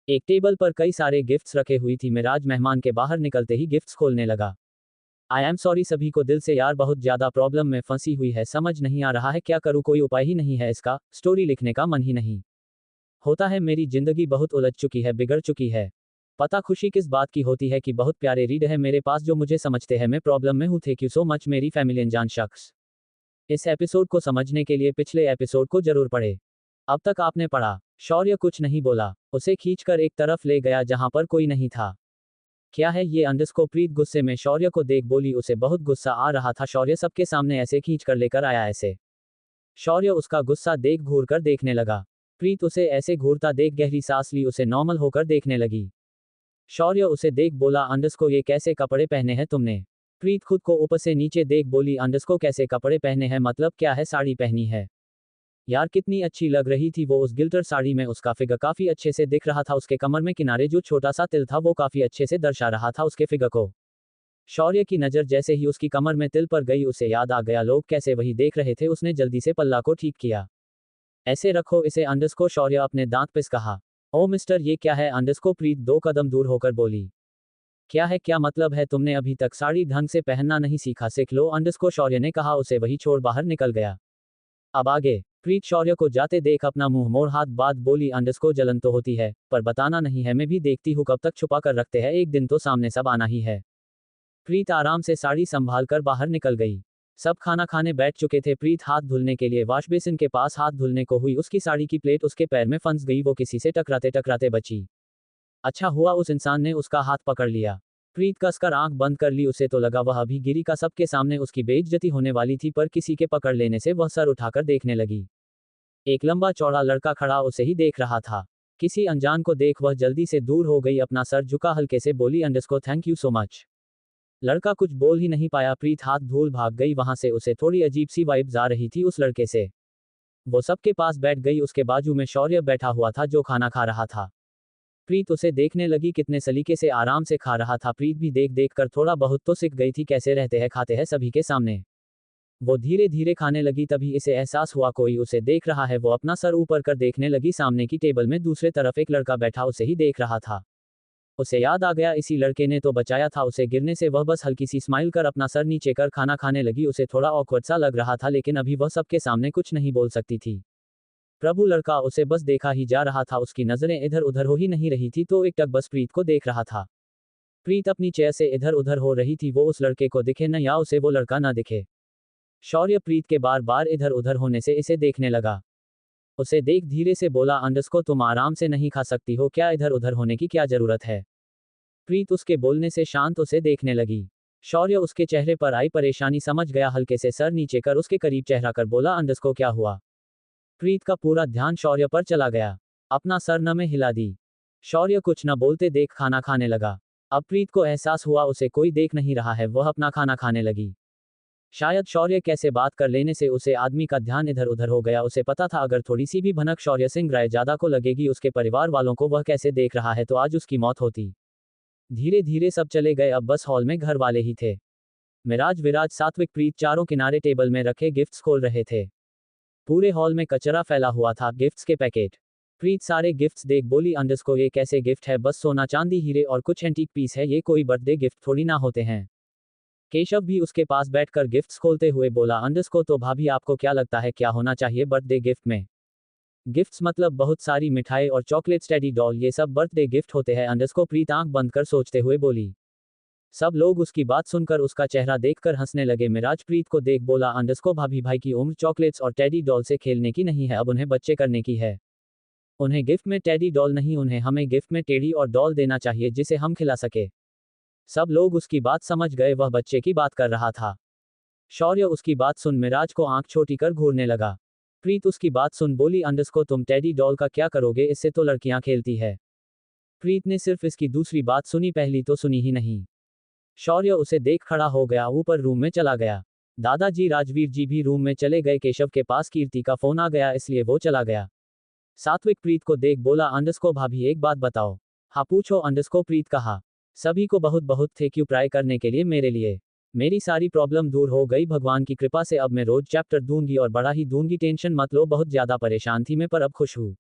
एक टेबल पर कई सारे गिफ्ट्स रखे हुई थी। मिराज मेहमान के बाहर निकलते ही गिफ्ट्स खोलने लगा। आई एम सॉरी सभी को दिल से यार बहुत ज्यादा प्रॉब्लम में फंसी हुई है। समझ नहीं आ रहा है क्या करूँ। कोई उपाय ही नहीं है इसका। स्टोरी लिखने का मन ही नहीं होता है। मेरी जिंदगी बहुत उलझ चुकी है बिगड़ चुकी है। पता खुशी किस बात की होती है कि बहुत प्यारे रीड है मेरे पास जो मुझे समझते हैं। मैं प्रॉब्लम में हूँ। थैंक यू सो मच मेरी फैमिली अनजान शख्स। इस एपिसोड को समझने के लिए पिछले एपिसोड को जरूर पढ़े। अब तक आपने पढ़ा। शौर्य कुछ नहीं बोला। उसे खींचकर एक तरफ ले गया जहां पर कोई नहीं था। क्या है ये अंडरस्को? प्रीत गुस्से में शौर्य को देख बोली। उसे बहुत गुस्सा आ रहा था। शौर्य सबके सामने ऐसे खींच कर लेकर आया ऐसे। शौर्य उसका गुस्सा देख घूर कर देखने लगा। प्रीत उसे ऐसे घूरता देख गहरी सांस ली। उसे नॉर्मल होकर देखने लगी। शौर्य उसे देख बोला अंडरस्को ये कैसे कपड़े पहने हैं तुमने? प्रीत खुद को ऊपर से नीचे देख बोली अंडरस्को कैसे कपड़े पहने हैं मतलब क्या है? साड़ी पहनी है। यार कितनी अच्छी लग रही थी वो उस गिल्टर साड़ी में। उसका फिगर काफी अच्छे से दिख रहा था। उसके कमर में किनारे जो छोटा सा तिल था वो काफी अच्छे से दर्शा रहा था उसके फिगर को। शौर्य की नजर जैसे ही उसकी कमर में तिल पर गई उसे याद आ गया लोग कैसे वही देख रहे थे। उसने जल्दी से पल्ला को ठीक किया। ऐसे रखो इसे अंडरस्को। शौर्य अपने दांत पिस कहा। ओ मिस्टर ये क्या है अंडरस्को? प्रीत 2 कदम दूर होकर बोली। क्या है? क्या मतलब है? तुमने अभी तक साड़ी ढंग से पहनना नहीं सीखा? सीख लो अंडरस्को। शौर्य ने कहा। उसे वही छोड़ बाहर निकल गया। अब आगे। प्रीत शौर्य को जाते देख अपना मुंह मोड़ हाथ बात बोली अंडरस्को जलन तो होती है पर बताना नहीं है। मैं भी देखती हूँ कब तक छुपा कर रखते हैं। एक दिन तो सामने सब आना ही है। प्रीत आराम से साड़ी संभाल कर बाहर निकल गई। सब खाना खाने बैठ चुके थे। प्रीत हाथ धुलने के लिए वॉश बेसिन के पास हाथ धुलने को हुई। उसकी साड़ी की प्लेट उसके पैर में फंस गई। वो किसी से टकराते टकराते बची। अच्छा हुआ उस इंसान ने उसका हाथ पकड़ लिया। प्रीत कसकर आंख बंद कर ली। उसे तो लगा वह अभी गिरी का सबके सामने उसकी बेइज्जती होने वाली थी पर किसी के पकड़ लेने से वह सर उठाकर देखने लगी। एक लंबा चौड़ा लड़का खड़ा उसे ही देख रहा था। किसी अनजान को देख वह जल्दी से दूर हो गई। अपना सर झुका हल्के से बोली अंडरस्को थैंक यू सो मच। लड़का कुछ बोल ही नहीं पाया। प्रीत हाथ धूल भाग गई वहां से। उसे थोड़ी अजीब सी वाइब्स आ रही थी उस लड़के से। वो सबके पास बैठ गई। उसके बाजू में शौर्य बैठा हुआ था जो खाना खा रहा था। प्रीत उसे देखने लगी कितने सलीके से आराम से खा रहा था। प्रीत भी देख देख कर थोड़ा बहुत तो सीख गई थी कैसे रहते हैं खाते हैं सभी के सामने। वो धीरे धीरे खाने लगी। तभी इसे एहसास हुआ कोई उसे देख रहा है। वो अपना सर ऊपर कर देखने लगी। सामने की टेबल में दूसरे तरफ एक लड़का बैठा उसे ही देख रहा था। उसे याद आ गया इसी लड़के ने तो बचाया था उसे गिरने से। वह बस हल्की सी स्माइल कर अपना सर नीचे कर खाना खाने लगी। उसे थोड़ा ऑकवर्ड सा लग रहा था लेकिन अभी वह सबके सामने कुछ नहीं बोल सकती थी। प्रभु लड़का उसे बस देखा ही जा रहा था। उसकी नजरें इधर उधर हो ही नहीं रही थी तो एकटक बस प्रीत को देख रहा था। प्रीत अपनी चेयर से इधर उधर हो रही थी। वो उस लड़के को दिखे न या उसे वो लड़का न दिखे। शौर्य प्रीत के बार बार इधर उधर होने से इसे देखने लगा। उसे देख धीरे से बोला अंडरस्को तुम आराम से नहीं खा सकती हो क्या? इधर उधर होने की क्या जरूरत है? प्रीत उसके बोलने से शांत उसे देखने लगी। शौर्य उसके चेहरे पर आई परेशानी समझ गया। हल्के से सर नीचे कर उसके करीब चेहरा कर बोला अंडरस्को क्या हुआ? प्रीत का पूरा ध्यान शौर्य पर चला गया। अपना सर न में हिला दी। शौर्य कुछ न बोलते देख खाना खाने लगा। अब प्रीत को एहसास हुआ उसे कोई देख नहीं रहा है। वह अपना खाना खाने लगी। शायद शौर्य कैसे बात कर लेने से उसे आदमी का ध्यान इधर उधर हो गया। उसे पता था अगर थोड़ी सी भी भनक शौर्य सिंह राय ज्यादा को लगेगी उसके परिवार वालों को वह कैसे देख रहा है तो आज उसकी मौत होती। धीरे धीरे सब चले गए। अब बस हॉल में घर वाले ही थे। मिराज विराज सात्विक प्रीत चारों किनारे टेबल में रखे गिफ्ट्स खोल रहे थे। पूरे हॉल में कचरा फैला हुआ था गिफ्ट्स के पैकेट। प्रीत सारे गिफ्ट्स देख बोली अंडरस्को ये कैसे गिफ्ट है? बस सोना चांदी हीरे और कुछ एंटीक पीस है। ये कोई बर्थडे गिफ्ट थोड़ी ना होते हैं। केशव भी उसके पास बैठकर गिफ्ट्स खोलते हुए बोला, अंडरस्को तो भाभी आपको क्या लगता है क्या होना चाहिए बर्थडे गिफ्ट में? गिफ्ट्स मतलब बहुत सारी मिठाई और चॉकलेट्स, टेडी डॉल, ये सब बर्थडे गिफ्ट होते हैं, अंडरस्को प्रीत आंख बंद कर सोचते हुए बोली। सब लोग उसकी बात सुनकर उसका चेहरा देखकर हंसने लगे। मिराज प्रीत को देख बोला, अंडरस्को भाभी, भाई की उम्र चॉकलेट्स और टेडी डॉल से खेलने की नहीं है, अब उन्हें बच्चे करने की है। उन्हें गिफ्ट में टेडी डॉल नहीं, उन्हें हमें गिफ्ट में टेडी और डॉल देना चाहिए जिसे हम खिला सके। सब लोग उसकी बात समझ गए, वह बच्चे की बात कर रहा था। शौर्य उसकी बात सुन मिराज को आंख छोटी कर घूरने लगा। प्रीत उसकी बात सुन बोली, अंडरस्को तुम टेडी डॉल का क्या करोगे, इससे तो लड़कियां खेलती है। प्रीत ने सिर्फ इसकी दूसरी बात सुनी, पहली तो सुनी ही नहीं। शौर्य उसे देख खड़ा हो गया, ऊपर रूम में चला गया। दादाजी राजवीर जी भी रूम में चले गए। केशव के पास कीर्ति का फोन आ गया, इसलिए वो चला गया। सात्विक प्रीत को देख बोला, अंडरस्को भाभी एक बात बताओ। हाँ पूछो, अंडरस्को प्रीत कहा। सभी को बहुत बहुत थैंक यू ट्राई करने के लिए मेरे लिए। मेरी सारी प्रॉब्लम दूर हो गई भगवान की कृपा से, अब मैं रोज चैप्टर दूंगी और बड़ा ही दूंगी, टेंशन मत लो, बहुत ज्यादा परेशान थी मैं पर अब खुश हूँ।